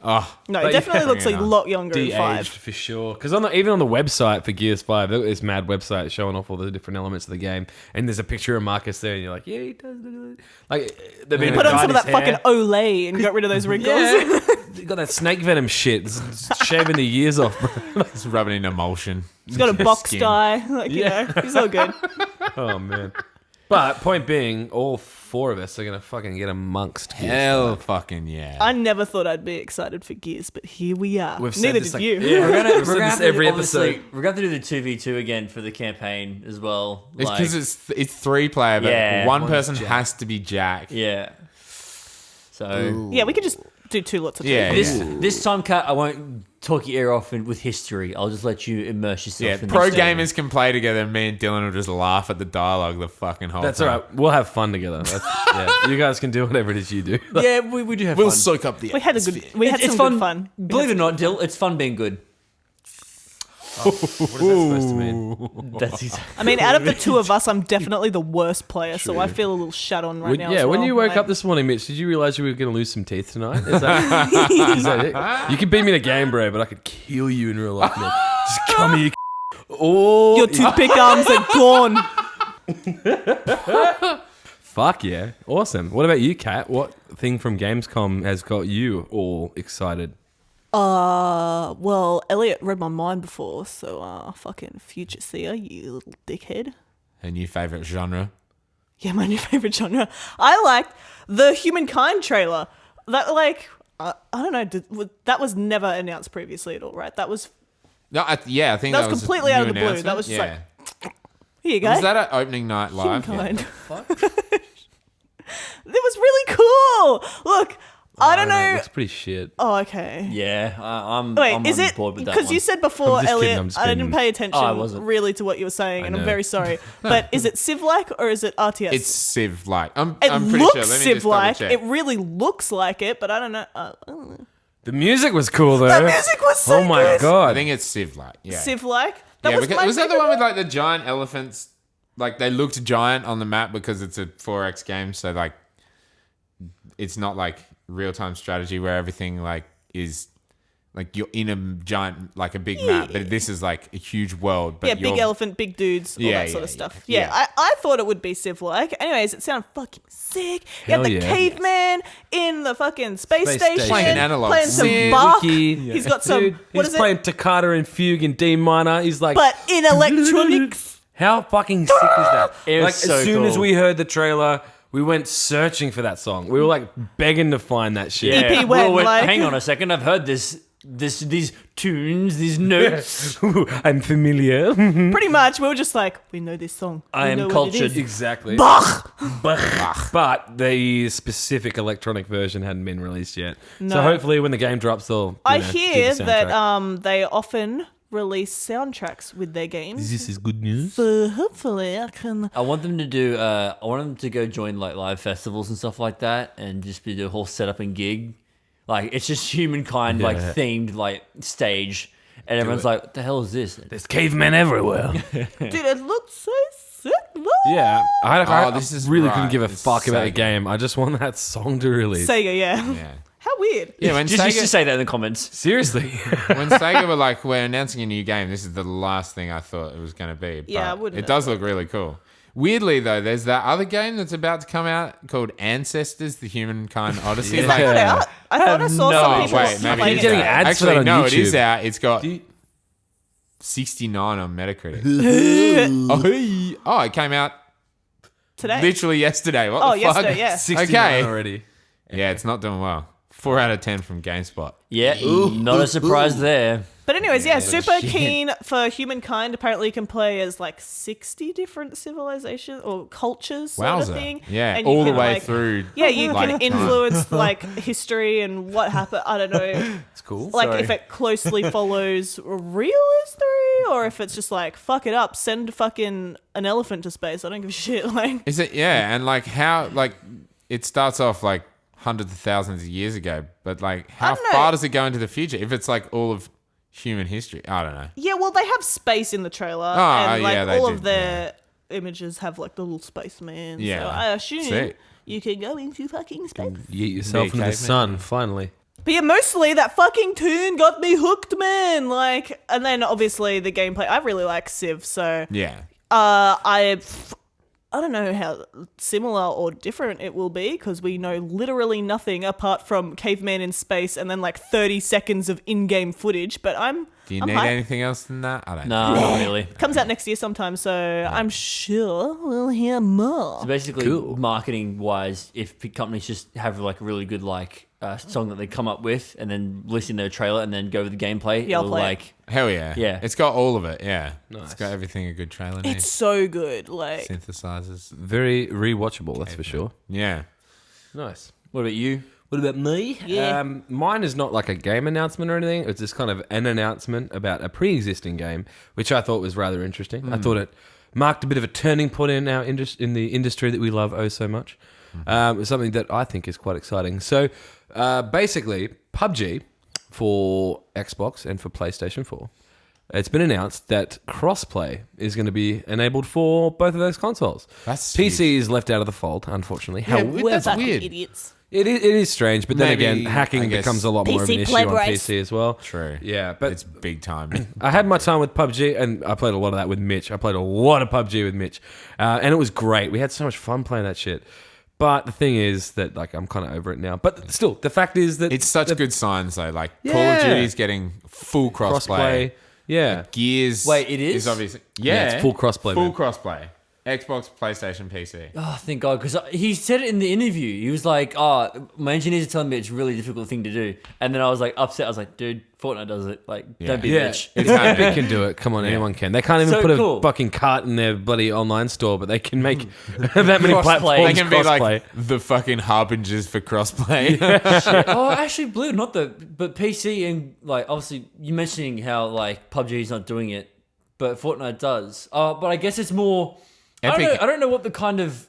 Oh, No, But he definitely yeah. looks like a Yeah. lot younger in De-aged 5. for sure. Because even on the website for Gears 5, there is mad website showing off all the different elements of the game, and there's a picture of Marcus there, and you're like, yeah, he does look like they've been Put on some of that dyed his fucking hair. Olay and got rid of those wrinkles. Yeah, he got that snake venom shit. It's shaving the years off, bro. it's rubbing in emulsion. He's got a box Skin. dye. Like, you know, he's all good. Oh man. But point being, all 4 of us are gonna fucking get amongst Gears. Hell fucking yeah. I never thought I'd be excited for Gears, but here we are. We've said Neither this, did like, you. yeah. We're gonna We've said have this to every obviously- episode. We're gonna have to do the 2v2 again for the campaign as well. It's Like, because it's 3 player, but Yeah. one One's person Jack. has to be Jack. yeah. So Yeah, we could just do 2 lots of Yeah, two. this time, Kat, I won't talk your ear off with history. I'll just let you immerse yourself. Yeah, in pro the story. gamers can play together, and me and Dylan will just laugh at the dialogue the fucking whole That's time. all right. We'll have fun together. Yeah, you guys can do whatever it is you do. Yeah, we do have We'll fun. soak up the We had a good. We had It's some fun. good fun. Believe it or not, Dill, it's fun being good. What is that supposed to mean? That's exactly. I mean, out of the 2 of us, I'm definitely the worst player, so I feel a little shut on right now. Yeah, as when well. you woke Like, up this morning, Mitch, did you realize you were going to lose some teeth tonight? Is that it? You can beat me in a game, bro, but I could kill you in real life, man. Just come here. Oh, your toothpick arms are gone. fuck yeah. Awesome. What about you, Kat? What thing from Gamescom has got you all excited? Well, Elliot read my mind before, so fucking future seer, you little dickhead. Her new favorite genre. Yeah, my new favorite genre. I liked the Humankind trailer. That I don't know. That was never announced previously at all, right? That was No, I think That was that was completely a out new of the blue. announcement. That was just yeah. here you go. Was that at opening night live? Yeah. Humankind. It was really cool. Look, I don't It know. looks pretty shit. Oh, okay. Yeah, I'm. Wait, I'm is on it board with that because one. you said before, I'm just kidding, Elliot? I'm just I didn't kidding. pay attention Oh, I wasn't. really to what you were saying, and I'm know. very sorry. But is it Civ-like or is it RTS? It's Civ-like. I'm it pretty looks sure. Let me just Civ-like. double-check. It really looks like it, but I don't know. I don't know. The music was cool, though. The music was so Oh my good. god. I think it's Civ-like. Yeah. Civ-like. Yeah, was because, my was that the favorite one with like the giant elephants? Like they looked giant on the map because it's a 4X game, so like it's not like real-time strategy where everything like is like you're in a giant like a big map, but this is like a huge world. But Yeah, big you're- elephant, big dudes, all Yeah, that sort yeah, of stuff. yeah. Yeah, I thought it would be Civ-like. Anyways, it sounded fucking sick. You had Hell the yeah. caveman in the fucking space Space station. station. Playing analog Playing some synth. Bach. Wiki. He's got some, Dude, what he's is playing it? Toccata and Fugue in D minor. He's like, But in electronics. how fucking sick is that? It was Like, so as soon as cool. we heard the trailer, we went searching for that song. We were like begging to find that shit. EP Yeah. went, Wait, like- hang on a second. I've heard these tunes, these notes. Ooh, I'm familiar. Pretty much, we were just like, we know this song. I We am know what it cultured. is. Exactly. Bach. But the specific electronic version hadn't been released yet. So No. hopefully when the game drops, they'll I do hear the that soundtrack. they often release soundtracks with their games. This is good news. So hopefully I can. I want them to do. I want them to go join like live festivals and stuff like that, and just be the whole setup and gig. Like it's just humankind, like Yeah. themed, like stage, and everyone's like, "What the hell is this?" There's cavemen everywhere. Dude, it looks so sick. Look. Yeah. I this is really right. couldn't give a This is fuck about the Sega. game. I just want that song to release. Sega, yeah. Yeah. How weird. Yeah, when Just Sega, say that in the comments. Seriously. when Sega were like, we're announcing a new game, this is the last thing I thought it was going to be. But Yeah, I wouldn't it have does look really cool. Weirdly, though, there's that other game that's about to come out called Ancestors, the Humankind Odyssey. Yeah. Like, Put out. I thought I saw no, some people wait, maybe playing it's You're getting it. out. ads for that Actually, on no, it YouTube. is out. It's got Do you- 69 on Metacritic. Oh, it came out Today. literally yesterday. What Oh, the fuck? yesterday, yeah. 69 Okay. already. Yeah, it's not doing well. 4 out of 10 from GameSpot. Yeah, not a surprise there. But anyways, super keen for humankind. Apparently, you can play as like 60 different civilizations or cultures, sort of Wowza. thing. Yeah, And you all the can, way like, through. Yeah, you like, can time. influence like history and what happened. I don't know. It's cool. Like Sorry. if it closely follows real history, or if it's just like fuck it up, send fucking an elephant to space. I don't give a shit. Like, Is it? Yeah, and like how like it starts off like hundreds of thousands of years ago, but like how don't know. far does it go into the future? If it's like all of human history, I don't know. yeah, well, they have space in the trailer, Oh, and like yeah, they all do, of their images have like the little spaceman. Yeah. So I assume Sick. you can go into fucking space. Yeet yourself into the caveman. sun, finally. But yeah, mostly that fucking tune got me hooked, man. Like, and then obviously the gameplay. I really like Civ, so Yeah, I don't know how similar or different it will be because we know literally nothing apart from caveman in space and then like 30 seconds of in-game footage. But I'm do you I'm need hyped. anything else than that? I don't. No, not really. Comes out next year sometime, so I'm sure we'll hear more. So basically, Cool. marketing wise, if companies just have like a really good like song that they come up with and then list in their trailer and then go with the gameplay, Yeah, I'll it'll play it. like Hell yeah, Yeah. It's got all of it. Yeah, Nice. It's got everything a good trailer needs. It's so good. Like, Synthesizers. Very rewatchable, that's for sure. Yeah. Nice. what about you? What about me? Yeah. Mine is not like a game announcement or anything. It's just kind of an announcement about a pre-existing game, which I thought was rather interesting. I thought it marked a bit of a turning point in our in the industry that we love oh so much. It's something that I think is quite exciting. So, basically, PUBG for Xbox and for PlayStation 4. It's been announced that crossplay is going to be enabled for both of those consoles. That's PC is left out of the fold, unfortunately. However, that's fucking weird. idiots. it is strange, but then Maybe, again, hacking I guess, becomes a lot more of an PC issue play on race. PC as well. True. Yeah, but It's big time. I had my time with PUBG, and I played a lot of that with Mitch. I played a lot of PUBG with Mitch, and it was great. We had so much fun playing that shit. But the thing is that, like, I'm kind of over it now. But still, the fact is that It's such good signs though. Like Call Yeah. of Duty's getting full crossplay. Yeah. Gears. Wait, it is? obviously Yeah, it's full crossplay, Full man. crossplay. Xbox, PlayStation, PC. Oh, thank God, because he said it in the interview. He was like, "Oh, my engineers are telling me it's a really difficult thing to do," and then I was like upset. I was like, "Dude, Fortnite does it. Like, don't be a Yeah, bitch." Epic can do it. Come on, anyone can. They can't even So put a cool. fucking cart in their bloody online store, but they can make that many Crossplay. platforms They can be crossplay. like the fucking harbingers for crossplay. Oh, actually, Blue, not but PC and like obviously you mentioning how like PUBG is not doing it, but Fortnite does. But I guess it's more. Epic- I don't know what the kind of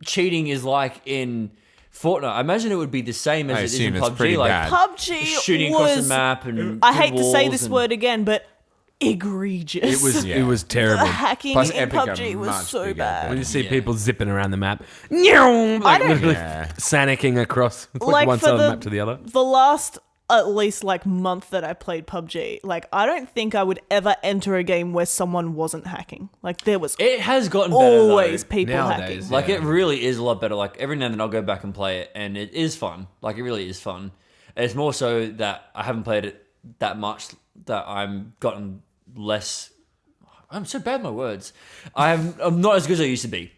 cheating is like in Fortnite. I imagine it would be the same as I it is assume in it's PUBG. pretty Like bad. PUBG shooting across the was, map and I through hate to say walls this and- word again, but egregious. Yeah. It was terrible. The hacking Plus in Epic are PUBG was much so bigger bad. When you see Yeah. people zipping around the map, like don't- literally Yeah. Sanicking across Like, one for side of the the- map to the other. The last at least like month that I played PUBG, like I don't think I would ever enter a game where someone wasn't hacking. Like there was It has gotten better. always though. people Nowadays, hacking. Like Yeah. it really is a lot better. Like every now and then I'll go back and play it, and it is fun. Like it really is fun. And it's more so that I haven't played it that much that I'm gotten less. I'm so bad at my words. I'm not as good as I used to be,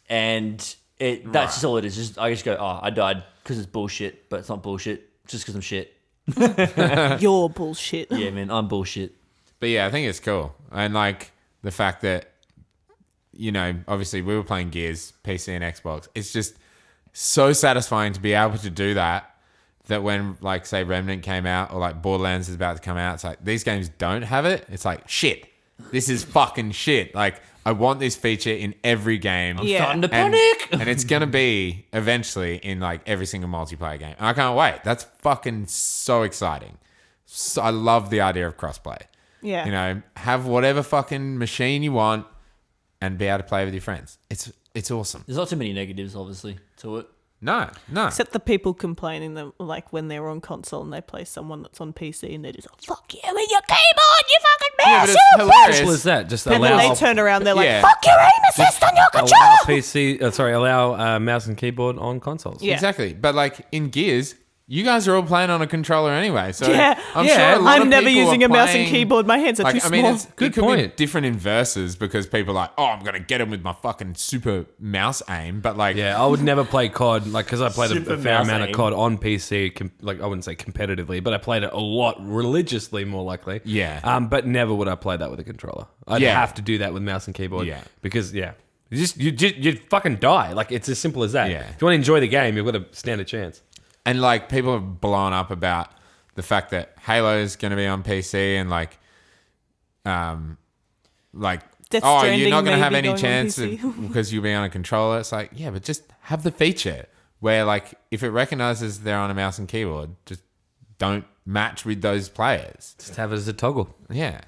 and that's just all it is. Just I just go, oh, I died because it's bullshit, but it's not bullshit. It's just because I'm shit. You're bullshit. Yeah, man, I'm bullshit. But yeah, I think it's cool. And like the fact that, you know, obviously we were playing Gears, PC and Xbox. It's just so satisfying to be able to do that when like say Remnant came out or like Borderlands is about to come out, it's like these games don't have it. It's like shit. This is fucking shit. Like I want this feature in every game. Yeah. Starting to And, panic. and it's gonna be eventually in like every single multiplayer game. And I can't wait. That's fucking so exciting. So, I love the idea of crossplay. Yeah. You know, have whatever fucking machine you want and be able to play with your friends. It's awesome. There's not too many negatives, obviously, to it. No. Except the people complaining that like when they're on console and they play someone that's on PC and they're just like, fuck you with your keyboard, you fucking Yeah, but mouse, it's you hilarious. Simple as that. Just And then allow they turn around, they're like, Yeah. fuck your aim assist on your controller. allow PC. Allow mouse and keyboard on consoles. Yeah. Exactly. But like in Gears, you guys are all playing on a controller anyway. So Yeah. I'm Yeah, sure a lot I'm of never people using are a mouse and playing- keyboard. My hands are too I mean, small. it Good could point. be different in verses because people are like, oh, I'm going to get him with my fucking super mouse aim. But like, Yeah, I would never play COD, like, because I played Super a fair mouse amount aim. of COD on PC, like, I wouldn't say competitively, but I played it a lot religiously, more likely. Yeah. But never would I play that with a controller. I'd Yeah. have to do that with mouse and keyboard. Yeah. Because, you fucking die. Like, it's as simple as that. Yeah. If you want to enjoy the game, you've got to stand a chance. and like people have blown up about the fact that Halo is going to be on PC and like, Death oh, you're Stranding not going may to have be any going on chance PC. because you'll be on a controller. It's like, yeah, but just have the feature where like if it recognizes they're on a mouse and keyboard, just don't match with those players. Just have it as a toggle. Yeah,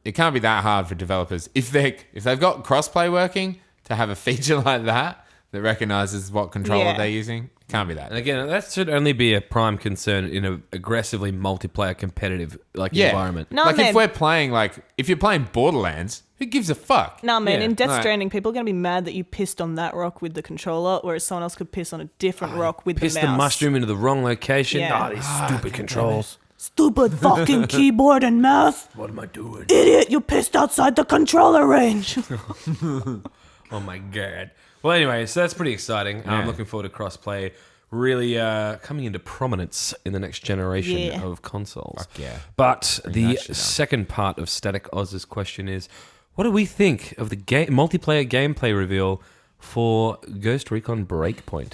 it can't be that hard for developers if they've got crossplay working to have a feature like that recognizes what controller Yeah. they're using. It can't be that. And again, that should only be a prime concern in an aggressively multiplayer competitive environment. No, like man. if we're playing if you're playing Borderlands, who gives a fuck? Nah, man, Yeah. in Death Right. Stranding, people are going to be mad that you pissed on that rock with the controller, whereas someone else could piss on a different rock with Piss the the mouse. mushroom into the wrong location. Yeah. These stupid controls. Stupid fucking keyboard and mouse. What am I doing? Idiot, you pissed outside the controller range. Oh my god. Well, anyway, so that's pretty exciting. I'm Yeah. looking forward to crossplay really coming into prominence in the next generation Yeah. of consoles. Fuck yeah. But the that shit up. second part of Static Oz's question is, what do we think of the multiplayer gameplay reveal for Ghost Recon Breakpoint?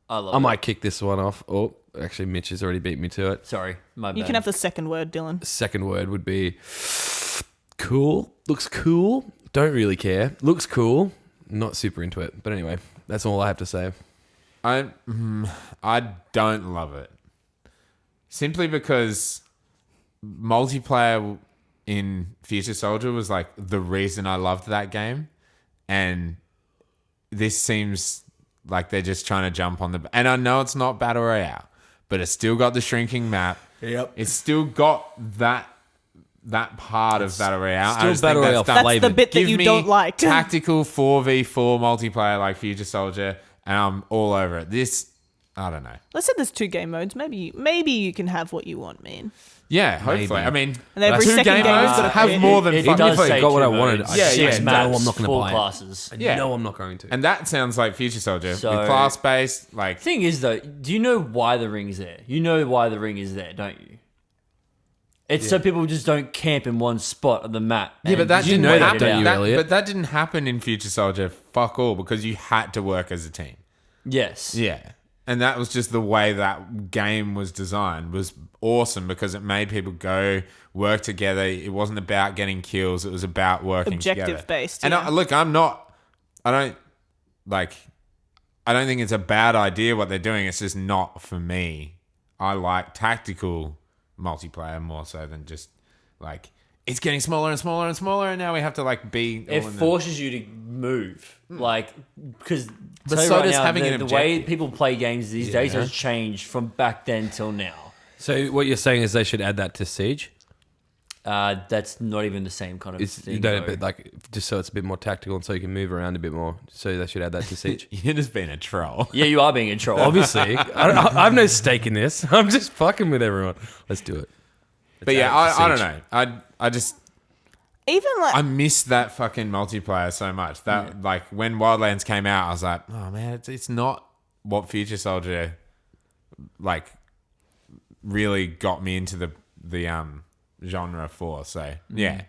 I love I it. might kick this one off. Oh, actually, Mitch has already beat me to it. Sorry, my bad. You can have the second word, Dylan. Second word would be cool. Looks cool. Don't really care. Looks cool. Not super into it. But anyway, that's all I have to say. I don't love it. Simply because multiplayer in Future Soldier was like the reason I loved that game. And this seems like they're just trying to jump on the... And I know it's not Battle Royale, but it's still got the shrinking map. Yep. It's still got that part of Battle Royale. still I just Battle think Royale done. That's flavored. the bit that Give you me don't like. tactical 4v4 multiplayer like Future Soldier, and I'm all over it. This, I don't know. Let's say there's 2 game modes. Maybe you can have what you want, man. Yeah, hopefully. Maybe. I mean, And every 2 second game game modes has got a have bit. more than It fucking... does If I say got what I 2 wanted, modes, I Yeah, 6 yeah. maps, know I'm not gonna 4 buy it. classes. I Yeah. know I'm not going to. And that sounds like Future Soldier So- with class-based, like... Thing is, though, do you know why the ring's there? You know why the ring is there, don't you? It's so people just don't camp in one spot of the map. Yeah, but that you didn't know that, happen. don't you, Elliot? But that didn't happen in Future Soldier, fuck all, because you had to work as a team. Yes. Yeah. And that was just the way that game was designed, was awesome because it made people go work together. It wasn't about getting kills. It was about working together. Objective-based, And yeah. look, I don't think it's a bad idea what they're doing. It's just not for me. I like tactical multiplayer more so than just like it's getting smaller and smaller and smaller, and now we have to like be. It all in the- forces you to move, like because But so does having an the way objective. people play games these days has changed from back then till now. So what you're saying is they should add that to Siege? That's not even the same kind of Is thing. you don't though. but like just so it's a bit more tactical and so you can move around a bit more. So they should add that to Siege. You're just being a troll. Yeah, you are being a troll. Obviously, I have no stake in this. I'm just fucking with everyone. Let's do it. But yeah, I don't know. I just Even like I miss that fucking multiplayer so much. That like when Wildlands came out, I was like, oh man, it's not what Future Soldier like really got me into the genre for. So yeah,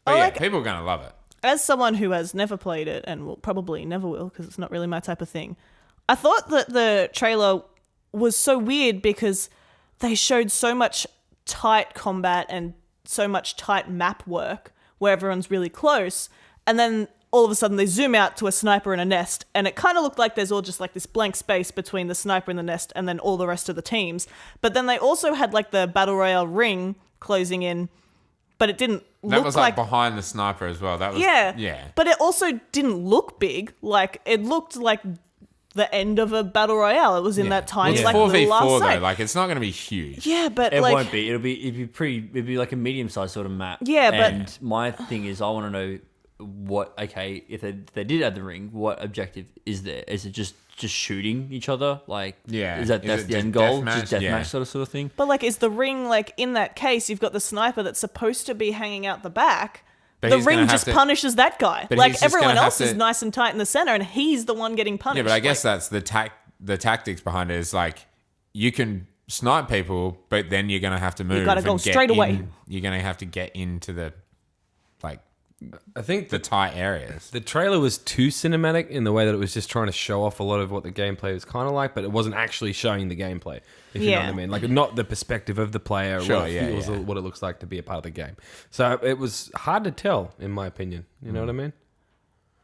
but I yeah, like- people are gonna love it. as someone who has never played it and will probably never will because it's not really my type of thing, I thought that the trailer was so weird because they showed so much tight combat and so much tight map work where everyone's really close, and then all of a sudden they zoom out to a sniper in a nest, and it kind of looked like there's all just like this blank space between the sniper and the nest and then all the rest of the teams. But then they also had like the Battle Royale ring closing in, but it didn't That look was like behind the sniper as well. That was yeah. But it also didn't look big. Like, it looked like the end of a battle royale. It was in that tiny, It's like, little 4v4 last though. side. Like it's not gonna be huge. Yeah, but It like, won't be. It'd be like a medium-sized sort of map. Yeah, but- and my thing is, I want to know what? Okay, if they did add the ring, what objective is there? Is it just shooting each other? Like, Yeah. that's Is the it just end goal? deathmatch? Just deathmatch Yeah. sort of thing. But like, is the ring like in that case? You've got the sniper that's supposed to be hanging out the back. But The he's gonna ring have just to- punishes that guy. But Like he's just everyone gonna have else is to- nice and tight in the center, and he's the one getting punished. Yeah, but I guess Like, that's the tactics behind it is like you can snipe people, but then you're going to have to move. gotta go and get straight away. in- You're going to have to get into the like I think the tight areas. the trailer was too cinematic in the way that it was just trying to show off a lot of what the gameplay was kind of like, but it wasn't actually showing the gameplay, if you know what I Yeah. mean. Like, not the perspective of the player, Sure, what it yeah, feels, yeah. or what it looks like to be a part of the game. So it was hard to tell, in my opinion. You know what I mean?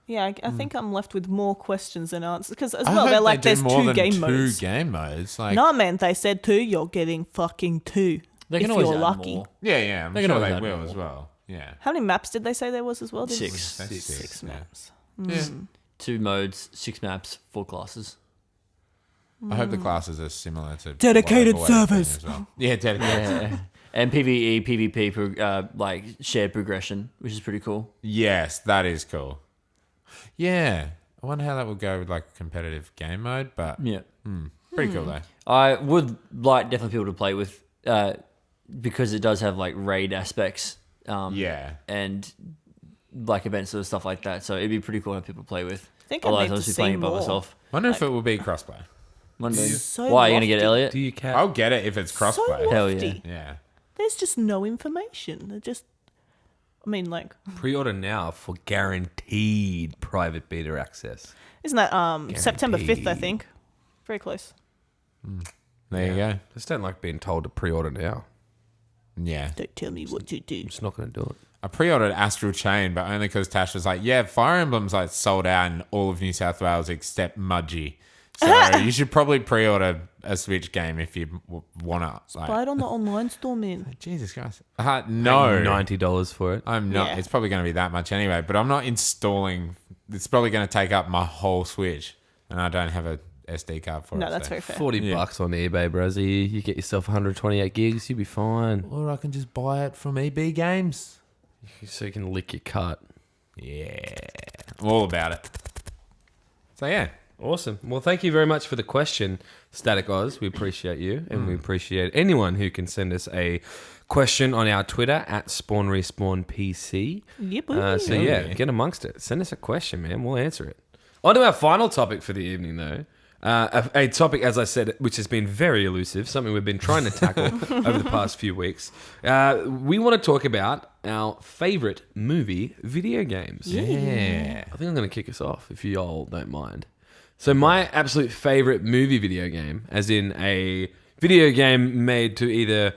yeah, I think I'm left with more questions than answers because as I well hope they're like they there's do more two than game two modes. game modes. Like, No, man, they said two. You're getting fucking two. They if can always you're add lucky. more. yeah, I'm They can sure always they add will more. as well. Yeah. How many maps did they say there was as well? Did- Six. That's Six yeah. maps. Yeah. 2 modes, 6 maps, 4 classes. I hope the classes are similar to Dedicated what I've always been servers. as well. Yeah, dedicated. Yeah. And PvE, PvP, like shared progression, which is pretty cool. Yes, that is cool. Yeah, I wonder how that would go with like competitive game mode, but Yeah. pretty cool though. I would like definitely people to play with because it does have like raid aspects. Yeah. And like events and stuff like that. So it'd be pretty cool to have people play with. I think I'd Otherwise, need I'll to just be see playing by more. myself. Wonder if it will be crossplay. Wondering. So Why are you going to get lofty. Elliot? Do you care? I'll get it if it's So crossplay. Hell yeah. lofty. Yeah. There's just no information. They're just, I mean, like, Pre-order now for guaranteed private beta access. isn't that September 5th? I think. Very close. There you go. Just don't like being told to pre-order now. Yeah. Don't tell me what to do. I'm just not going to do it. I pre-ordered Astral Chain, but only because Tash was like, yeah, Fire Emblem's like sold out in all of New South Wales except Mudgee. So you should probably pre-order a Switch game if you want to. Buy Like, it on the online store, man. Jesus Christ. No. $90 for it. I'm not. Yeah. It's probably going to be that much anyway, but I'm not installing. It's probably going to take up my whole Switch, and I don't have a SD card for it. No, that's so. very fair. $40 on eBay, Brazzy. You get yourself 128 gigs, you'll be fine. Or I can just buy it from EB Games. So you can lick your cut. Yeah. I'm all about it. So, yeah. Awesome. Well, thank you very much for the question, StaticAus. We appreciate you, and we appreciate anyone who can send us a question on our Twitter at SpawnRespawnPC. Yep. So yeah, get amongst it. Send us a question, man. We'll answer it. On to our final topic for the evening, though. A topic, as I said, which has been very elusive, something we've been trying to tackle over the past few weeks. We want to talk about our favourite movie video games. Yeah. I think I'm going to kick us off, if you all don't mind. So my absolute favourite movie video game, as in a video game made to either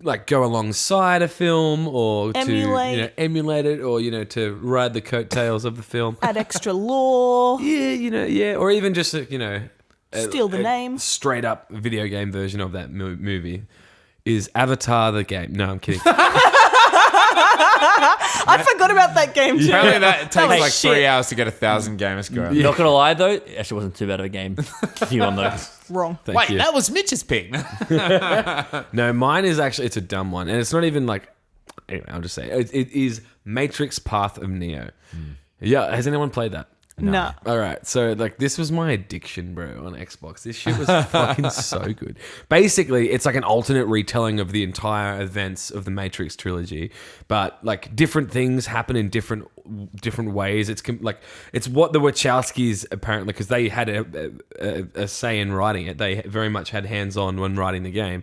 like go alongside a film or Emulate. to emulate it, or to ride the coattails of the film. Add extra lore. Yeah, or even just Steal the name. straight up video game version of that movie is Avatar the game. No, I'm kidding. I forgot about that game too. Apparently that takes was like shit. 3 hours to get 1,000 gamer score. Not going to lie, though, it actually wasn't too bad of a game. You on though. Wrong. Thank Wait, you. that was Mitch's pick. No, mine is actually, it's a dumb one. And it's not even like, anyway, I'll just say it is Matrix Path of Neo. Yeah, has anyone played that? No. All right, so like this was my addiction, bro, on Xbox. This shit was fucking so good. Basically, it's like an alternate retelling of the entire events of the Matrix trilogy, but like different things happen in different ways. It's it's what the Wachowskis apparently, because they had a say in writing it. They very much had hands on when writing the game.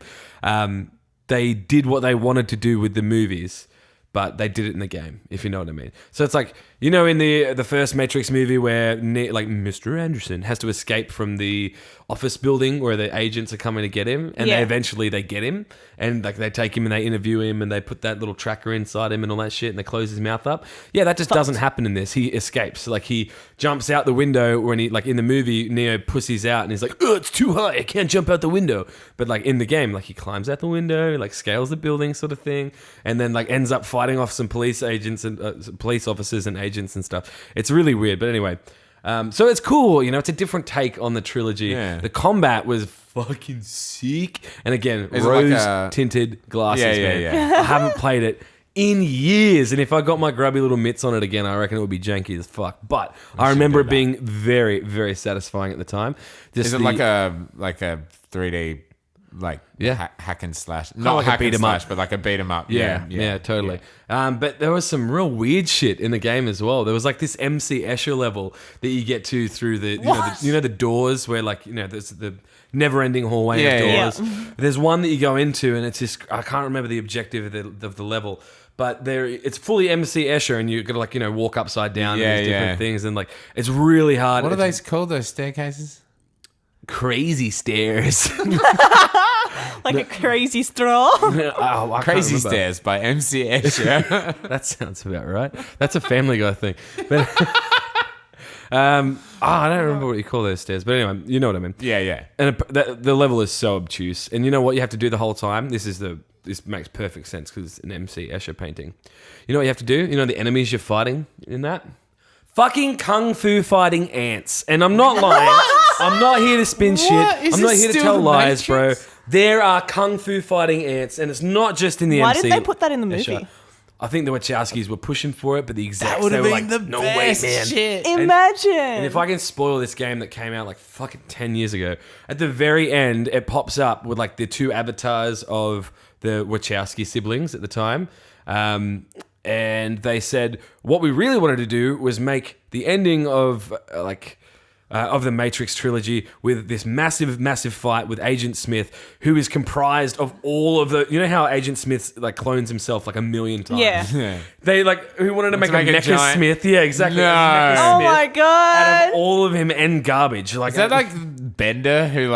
They did what they wanted to do with the movies, but they did it in the game, if you know what I mean. So it's like, in the first Matrix movie where like Mr. Anderson has to escape from the office building where the agents are coming to get him, and Yeah. they eventually get him, and like they take him and they interview him and they put that little tracker inside him and all that shit, and they close his mouth up. Yeah, that just doesn't happen in this. He escapes. Like he jumps out the window when he, like in the movie, Neo pussies out and he's like, oh, it's too high, I can't jump out the window. But like in the game, like he climbs out the window, like scales the building sort of thing, and then like ends up fighting off some police agents and police officers and agents and stuff. It's really weird, but anyway. So it's cool, it's a different take on the trilogy. Yeah. The combat was fucking sick. And again, Is it like rose tinted glasses, Yeah, man. yeah. I haven't played it in years. And if I got my grubby little mitts on it again, I reckon it would be janky as fuck. But I remember it being very, very satisfying at the time. Is it like a 3D hack and slash? Not like a hack beat and 'em slash, up. but like a beat 'em up. Yeah, totally. But there was some real weird shit in the game as well. There was like this MC Escher level that you get to through the the doors where there's the never-ending hallway of doors. Yeah. There's one that you go into and it's just I can't remember the objective of the level. But it's fully MC Escher, and you got to walk upside down and these different things, and it's really hard. What are they called? Those staircases? Crazy stairs. Like a crazy straw. I Crazy can't remember. Stairs by MC Escher. That sounds about right. That's a Family Guy thing. But I don't remember what you call those stairs, but anyway, you know what I mean. Yeah. And the level is so obtuse, and you know what you have to do the whole time. This makes perfect sense because it's an MC Escher painting. You know what you have to do? You know the enemies you're fighting in that? Fucking kung fu fighting ants. And I'm not lying. I'm not here to spin shit. I'm not here to tell lies, bro. There are kung fu fighting ants, and it's not just in the Why MC. didn't they put that in the movie? Escher. I think the Wachowskis were pushing for it, but the execs, That would have they were been like, the no best way, man. shit. Imagine. And if I can spoil this game that came out like fucking 10 years ago, at the very end, it pops up with like the two avatars of the Wachowski siblings at the time. And they said, what we really wanted to do was make the ending of the Matrix trilogy with this massive, massive fight with Agent Smith, who is comprised of all of the... You know how Agent Smith clones himself like a million times? Yeah. They who wanted to make a make a Mecha giant- Smith. Yeah, exactly. No. A Mecha Oh Smith my out god. of all of him and garbage. Is that like Bender who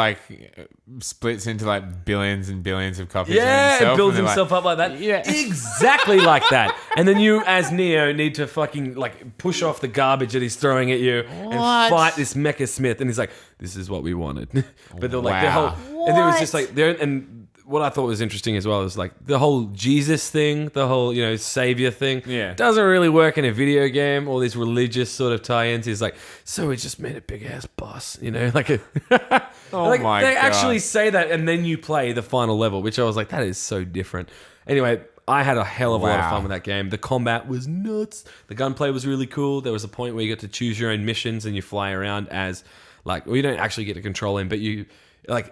splits into billions and billions of copies of himself? and builds and they're himself up like that. Yeah. Exactly like that. And then you, as Neo, need to fucking push off the garbage that he's throwing at you and fight this Mecha Smith. And he's like, "This is what we wanted." But they're like the whole, and it was just like there. And what I thought was interesting as well is the whole Jesus thing, the whole savior thing. Yeah. Doesn't really work in a video game. All these religious sort of tie-ins. He's like, so we just made a big ass boss, like a. Oh my They God. actually say that, and then you play the final level, which I was like, that is so different. Anyway, I had a hell of a lot of Wow. fun with that game. The combat was nuts. The gunplay was really cool. There was a point where you got to choose your own missions, and you fly around as you don't actually get to control him, but you.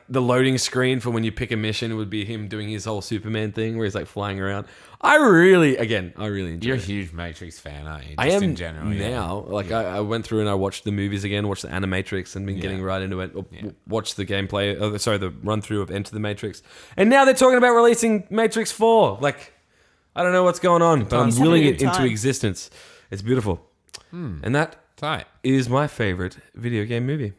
The loading screen for when you pick a mission would be him doing his whole Superman thing where he's flying around. I really enjoyed You're a it. huge Matrix fan, aren't you? I Just am in general. now. I went through and I watched the movies again, watched the Animatrix, and been getting right into it. Watched the gameplay, the run through of Enter the Matrix, and now they're talking about releasing Matrix 4. I don't know what's going on, but I'm He's having willing a it good into time. existence. It's beautiful, and that Tight. is my favorite video game movie.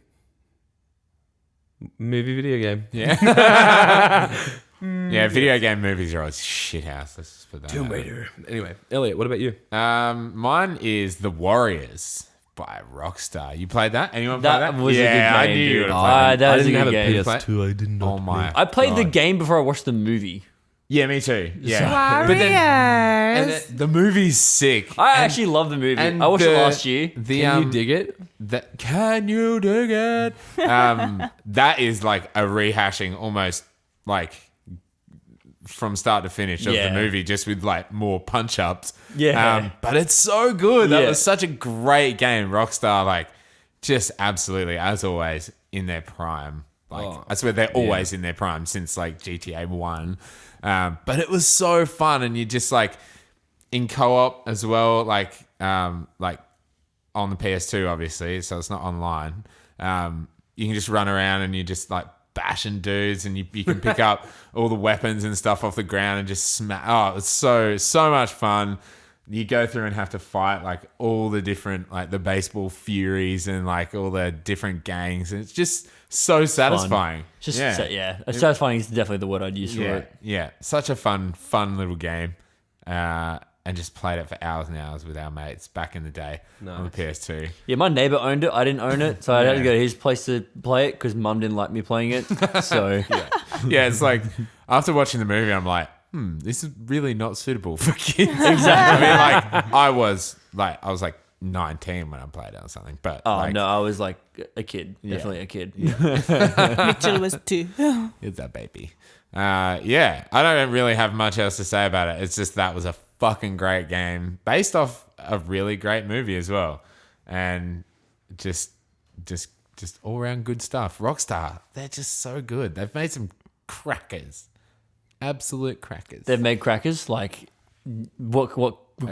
Video game. Yeah. Yeah, video game movies are always shithouse. Let's just put that Tomb out. Raider. Anyway, Elliot, what about you? Mine is The Warriors by Rockstar. You played that? Anyone play That that? was a good yeah, I game, knew you dude. would have played That I was a didn't good have a game. PS2. I did not. Oh my. I played the God. game before I watched the movie. Yeah, me too. Yeah. But then the movie's sick. I actually love the movie. I watched it last year. Can you dig it? Can you dig it? That is like a rehashing almost from start to finish of the Yeah. movie, just with more punch ups. Yeah. But it's so good. That Yeah. was such a great game. Rockstar, just absolutely, as always, in their prime. I swear they're always in their prime since GTA 1. But it was so fun, and you just in co-op as well, on the PS2, obviously, so it's not online. You can just run around and you just bashing dudes, and you can pick up all the weapons and stuff off the ground and just smash. Oh, it's so much fun. You go through and have to fight all the different the baseball furies and all the different gangs, and it's just so satisfying. Just yeah. satisfying is definitely the word I'd use for Yeah, it. yeah, such a fun little game, and just played it for hours and hours with our mates back in the day on the PS2. Yeah, my neighbor owned it. I didn't own it, so I had to go to his place to play it because Mum didn't like me playing it. So Yeah, it's after watching the movie, I'm like, this is really not suitable for kids. exactly. I mean, I was 19 when I played it or something, but Oh no, I was a kid, definitely a kid. Mitchell was 2. it's a baby. Yeah, I don't really have much else to say about it. It's just that was a fucking great game based off a really great movie as well, and just all around good stuff. Rockstar, they're just so good. They've made some crackers, absolute crackers. They've made crackers. Like, what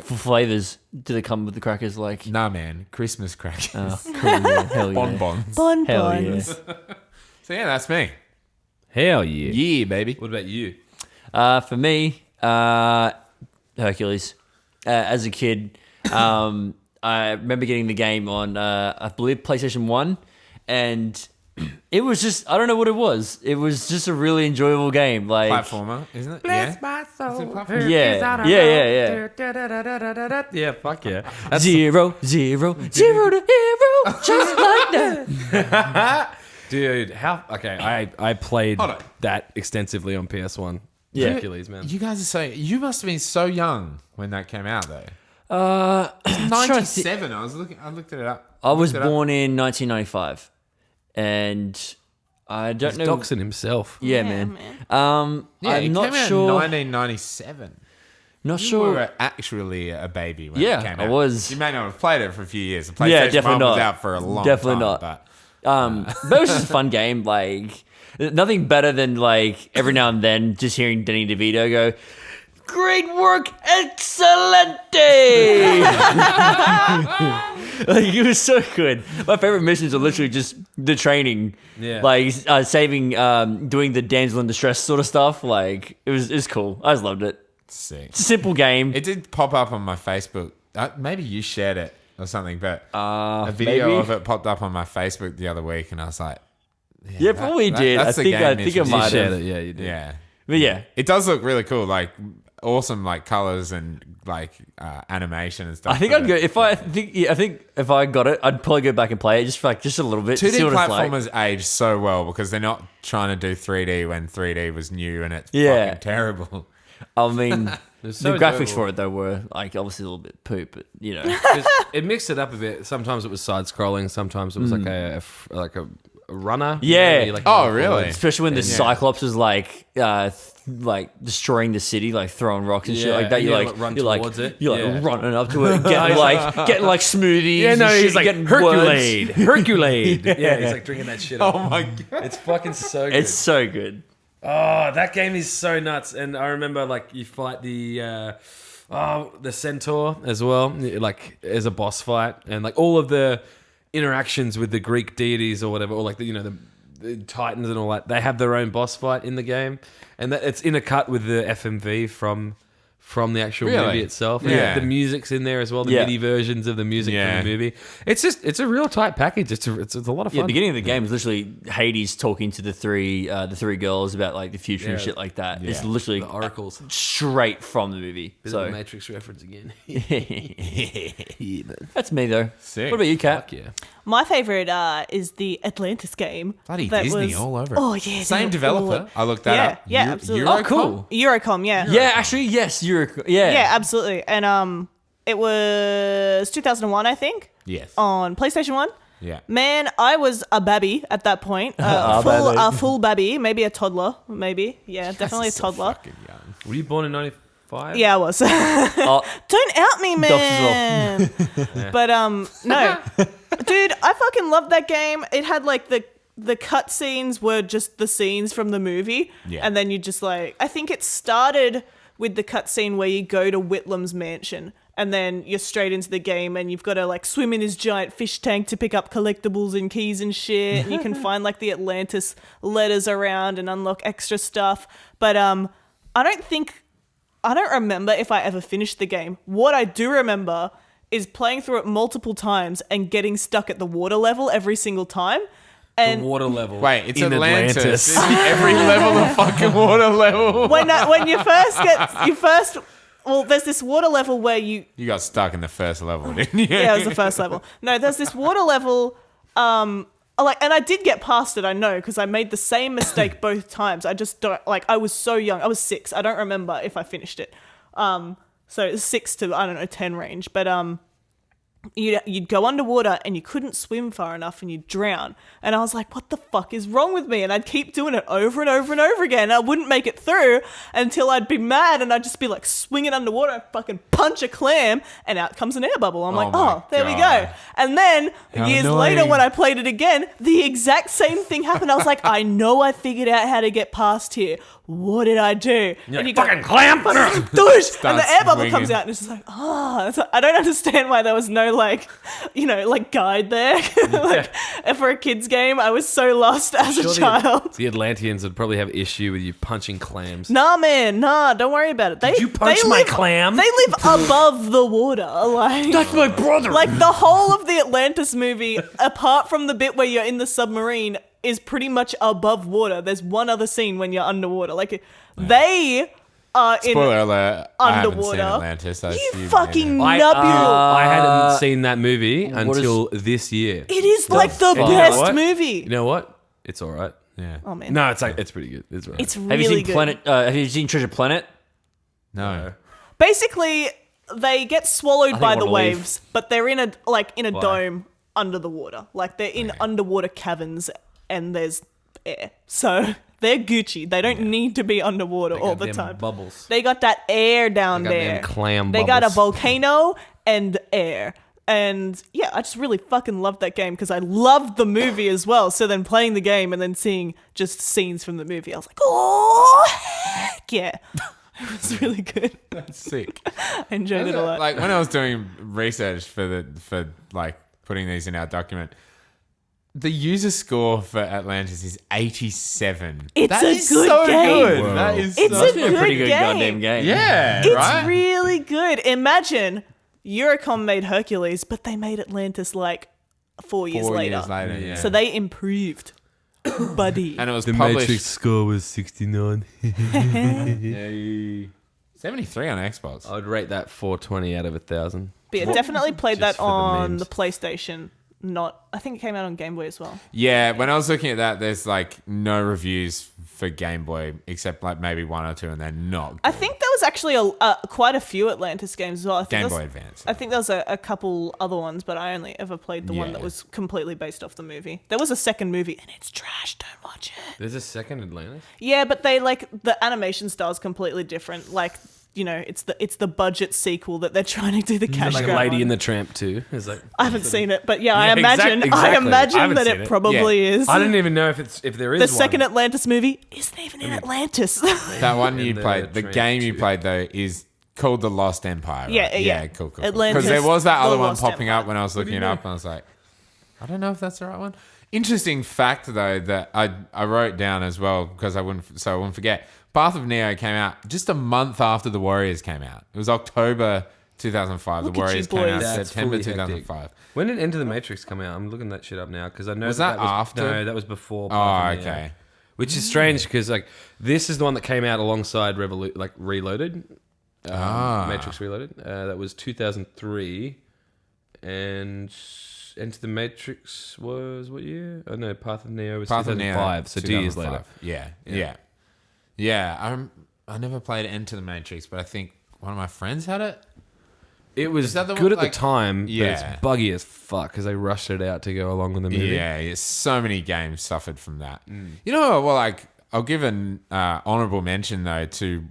flavors do they come with the crackers? Like, Nah, man, Christmas crackers, oh, cool, yeah, hell yeah. bonbons. Hell yeah. So yeah, that's me. Hell yeah. Yeah, baby. What about you? For me, Hercules. As a kid, I remember getting the game on, I believe, PlayStation 1, and it was just, I don't know what it was. It was just a really enjoyable game. Like, Platformer, isn't it? Yeah. my soul. Is it platformer? Yeah. Yeah, fuck yeah. Zero to hero, just like that. Dude, I played Hold on. that extensively on PS1. Yeah. Hercules, man. You guys are saying you must have been so young when that came out, though. 97. I looked it up. I was born in 1995, and I don't He's know. doxing himself. Yeah, man. I'm it not came out sure. in 1997. Not You sure. were actually a baby when Yeah, it came I out. was. You may not have played it for a few years. The PlayStation Yeah, definitely 1 was not. out for a long Definitely time. not. But it was just a fun game. Like, nothing better than, like, every now and then just hearing Danny DeVito go, "Great work, excelente!" Like, it was so good. My favorite missions are literally just the training, Yeah. like saving, doing the damsel in distress sort of stuff. Like, it was cool. I just loved it. Sick. It's a simple game. It did pop up on my Facebook. Maybe you shared it or something, but a video maybe. of it popped up on my Facebook the other week, and I was like, Yeah, probably did. that's I the think game I mission. You might shared have. it, yeah, you did. Yeah. But yeah, It does look really cool, like awesome, like colors and like animation and stuff. I think I'd go I think if I got it, I'd probably go back and play it just for just a little bit. 2D see what it's like. platformers age so well because they're not trying to do 3D when 3D was new and it's Yeah. fucking terrible. I mean, It's so the graphics enjoyable. for it though were like obviously a little bit poop, but you know, 'Cause it mixed it up a bit. Sometimes it was side scrolling. Sometimes it was like a runner. Yeah. You like Oh, run really? forward. especially when the Cyclops is like destroying the city, like throwing rocks and shit Yeah, like that. and You're you, like run you're like towards it. you're Yeah. like running up to it, getting like smoothies. Yeah, no, and shit, he's like getting Herculade, words. Herculade. Yeah, he's like drinking that shit up. Oh my god. It's fucking so good. It's so good. Oh, that game is so nuts. And I remember like you fight the centaur as well, like as a boss fight, and like all of the interactions with the Greek deities or whatever, or like the Titans and all that. They have their own boss fight in the game, and that it's intercut with the FMV from the actual Really? movie itself. And Yeah. the music's in there as well. The Yeah. MIDI versions of the music Yeah. from the movie. It's a real tight package. It's a lot of fun. Yeah, the beginning of the game is literally Hades talking to the three girls about like the future and Yeah. shit like that. It's Yeah. literally the oracles. straight from the movie. Bit of a So Matrix reference again. that's me though. Sick. What about you, Kat? Fuck yeah. My favorite is the Atlantis game. Bloody that Disney was- all over it. Oh yeah, Same they were developer. all- I looked that Yeah, up. yeah, absolutely. Oh, cool. Eurocom, yeah. Yeah, actually, yes, you're. Yeah, absolutely. And it was 2001, I think, Yes. on PlayStation 1. Yeah. Man, I was a babby at that point. A full babby, maybe a toddler, maybe. Yeah, definitely a So toddler. fucking young. Were you born in 95? Yeah, I was. Oh, Don't out me, Docs as man. But no, dude, I fucking loved that game. It had like the cut scenes were just the scenes from the movie, Yeah. and then you just like I think it started with the cut scene where you go to Whitlam's mansion. And then you're straight into the game and you've got to like swim in his giant fish tank to pick up collectibles and keys and shit. And you can find like the Atlantis letters around and unlock extra stuff. But I don't remember if I ever finished the game. What I do remember is playing through it multiple times and getting stuck at the water level every single time. And The water level. Wait, it's in Atlantis. Atlantis. It's every level of fucking water level. when you first well, there's this water level where you You got stuck in the first level, didn't you? yeah, it was the first level. No, there's this water level, and I did get past it, I know, because I made the same mistake both times. I just don't, I was so young. I was 6. I don't remember if I finished it. So it's 6 to, I don't know, 10 range. But you'd go underwater and you couldn't swim far enough and you'd drown. And I was like, what the fuck is wrong with me? And I'd keep doing it over and over and over again. I wouldn't make it through until I'd be mad and I'd just be like swinging underwater, I'd fucking punch a clam, and out comes an air bubble. I'm like, my oh, there we God. go. And then How years annoying. later when I played it again, the exact same thing happened. I was like, I know I figured out how to get past here. What did I do? And you go, Fucking clam! Doosh! And the air bubble swinging. comes out and it's just like, I don't understand why there was no like guide there. Like for a kid's game, I was so lost as a child. The Atlanteans would probably have issue with you punching clams. Nah, man, don't worry about it. Did you punch my clam? They live above the water. Like That's my brother. Like the whole of the Atlantis movie, apart from the bit where you're in the submarine, is pretty much above water. There's one other scene when you're underwater. Like they are Spoiler alert. I haven't seen underwater. Atlantis. I You assume, fucking yeah. nubule. I hadn't seen that movie is- until this year. It is like the fuck? best What? movie. You know what? It's all right. Yeah. Oh man, No, it's pretty good. It's all right. it's Have really you seen good. Planet? Have you seen Treasure Planet? No. Basically, they get swallowed think by I the wanna leave. waves, but they're in a dome under the water. Like they're in underwater caverns, and there's air, so they're Gucci. They don't need to be underwater all the time. Bubbles. They got that air down They got there. them clam They got a bubbles. volcano and air. And yeah, I just really fucking loved that game because I loved the movie as well. So then playing the game and then seeing just scenes from the movie, I was like, oh, heck yeah. It was really good. That's sick. I enjoyed it a lot. Like when I was doing research for like putting these in our document, the user score for Atlantis is 87. It's That a is good so game. good. Whoa. That is It's so a It's a good pretty good game. goddamn game. Yeah, It's right? really good. Imagine Eurocom made Hercules, but they made Atlantis like 4 years 4 later. years later, yeah. So they improved. Buddy. And it was The published Matrix score was 69. 73 on Xbox. I would rate that 420 out of 1,000. But yeah, definitely played Just that for the on memes. the PlayStation. I think it came out on Game Boy as well. Yeah, when I was looking at that, there's like no reviews for Game Boy except like maybe one or two, and they're not good. I think there was actually quite a few Atlantis games as well. I think Game there Boy was- Advance. I think there was a couple other ones, but I only ever played the one Yeah. that was completely based off the movie. There was a second movie, and it's trash. Don't watch it. There's a second Atlantis? Yeah, but they the animation style is completely different. Like, you know, it's the budget sequel that they're trying to do the cash Like a grab Lady on. in the Tramp too. It's like I haven't seen it, but yeah, I Yeah, imagine exactly. I I imagine haven't that seen it it. probably is. I didn't even know if there is the one. second Atlantis movie isn't even in Atlantis. That one you And the played, the Tramp game you too. played though, is called The Lost Empire. Right? Yeah. Cool. Atlantis, Because there was that The other one Lost popping Empire. up when I was looking it up, and I was like, I don't know if that's the right one. Interesting fact though that I wrote down as well because I wouldn't forget. Path of Neo came out just a month after The Warriors came out. It was October 2005. Look The at you Warriors came out boys. That's September fully hectic. 2005. When did Enter the Matrix come out? I'm looking that shit up now because I know Was that was after? No, that was before. Oh, Path of Neo. okay. Which is strange because like this is the one that came out alongside Reloaded, Matrix Reloaded. That was 2003, and Enter the Matrix was what year? Oh no, Path of Neo was Path of Neo, 2005. So 2 years later. 2005. Yeah. I never played Enter the Matrix, but I think one of my friends had it. It was that the good one, at like- the time, but Yeah. it's buggy as fuck because they rushed it out to go along with the movie. Yeah, so many games suffered from that. You know, well, like I'll give an honorable mention though to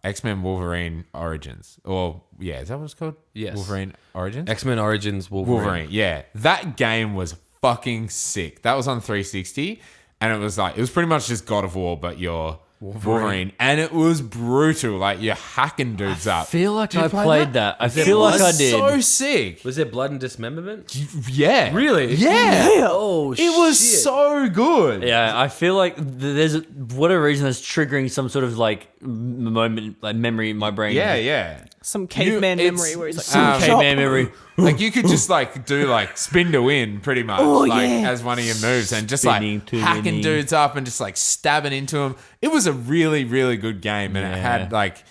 X-Men Wolverine Origins, or is that what it's called? Yes. Wolverine Origins. X-Men Origins Wolverine. Yeah, that game was fucking sick. That was on 360, and it was pretty much just God of War, but you're Wolverine, and it was brutal. Like you're hacking dudes up. I feel like Did you I play played that? that. I feel like I did. So sick. Was there blood and dismemberment? Yeah. Really? Yeah. Oh, It was so good. Yeah, I feel like there's whatever reason that's triggering some sort of like moment, like memory in my brain. Yeah. Some caveman it's- memory where he's like, some "Chop." caveman memory. Like you could just like do like spin to win pretty much yeah. as one of your moves and just Spinning like to hacking winning. dudes up and just like stabbing into them. It was a really, really good game and it had like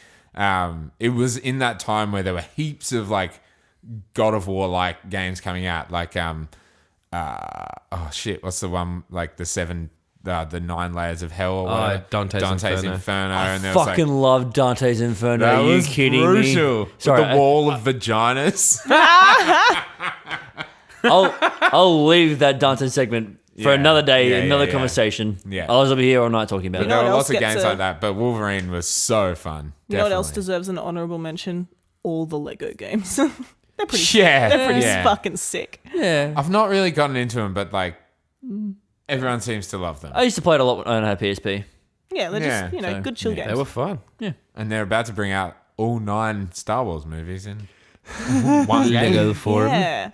it was in that time where there were heaps of like God of War like games coming out like what's the one like the 7 the 9 layers of hell or whatever. Dante's Inferno. I And there was fucking love Dante's Inferno. that Are you was kidding brutal. me? Sorry, With the wall of vaginas. I'll leave that Dante segment for Yeah. another day, Yeah, another yeah. conversation. Yeah. I'll be here all night talking about But it. there what were else lots of gets games a- like that. But Wolverine was so fun. You know what else Definitely. deserves an honorable mention? All the Lego games. They're pretty. Yeah. They're pretty yeah. fucking sick. Yeah. I've not really gotten into them, but like everyone seems to love them. I used to play it a lot when I had PSP. Yeah, they're Yeah, just so, good chill yeah. games. They were fun. And they're about to bring out all 9 Star Wars movies in one game. Lego for 'em. Yeah,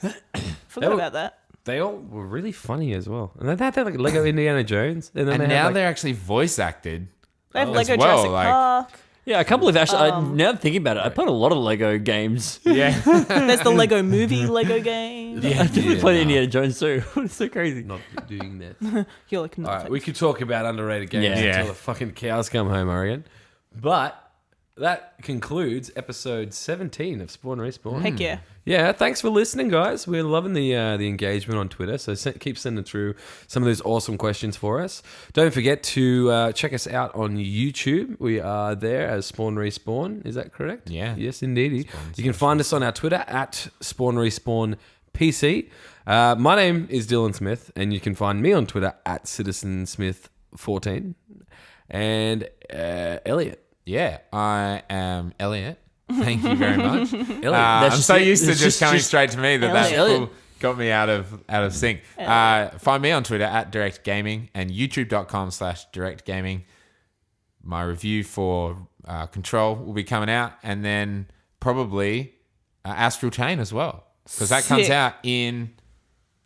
forgot were- about that. They all were really funny as well. And they had like Lego Indiana Jones. And then And they now had, like, they're actually voice acted. They have as Lego well, Jurassic like- Park. Yeah, I can't believe actually. Now I'm thinking about it, I played a lot of Lego games. Yeah. There's the Lego Movie Lego game. I definitely played Indiana Jones too. It's so crazy. not doing that. You're like, no, All right, thanks. we could talk about underrated games Yeah. until Yeah. the fucking cows come home, I reckon. But that concludes episode 17 of Spawn Respawn. Heck yeah. Yeah, thanks for listening, guys. We're loving the engagement on Twitter, so keep sending through some of those awesome questions for us. Don't forget to check us out on YouTube. We are there as Spawn Respawn. Is that correct? Yeah. Yes, indeed. You can find us on our Twitter at Spawn Respawn PC. My name is Dylan Smith, and you can find me on Twitter at CitizenSmith14. And Elliot. Yeah, I am Elliot. Thank you very much. Elliot. I'm just so it. used to It's just coming just straight to me that Elliot. got me out of sync. Find me on Twitter at Direct Gaming and YouTube.com/Direct Gaming. My review for Control will be coming out, and then probably Astral Chain as well, because that comes Sick. out in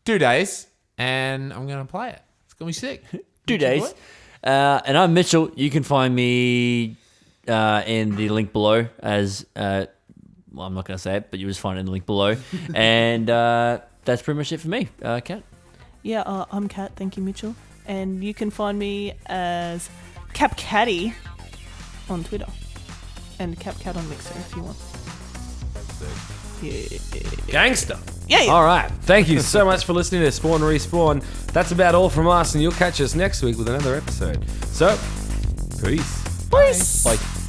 2 days, and I'm gonna play it. It's gonna be sick. 2 days. And I'm Mitchell. You can find me in the link below as well, I'm not going to say it, but you just find it in the link below. And that's pretty much it for me. Kat? Yeah, I'm Kat. Thank you, Mitchell. And you can find me as CapCatty on Twitter. And CapCat on Mixer if you want. Yeah. Gangster. Yeah. All right. Thank you so much for listening to Spawn Respawn. That's about all from us, and you'll catch us next week with another episode. So, peace. Peace. Bye.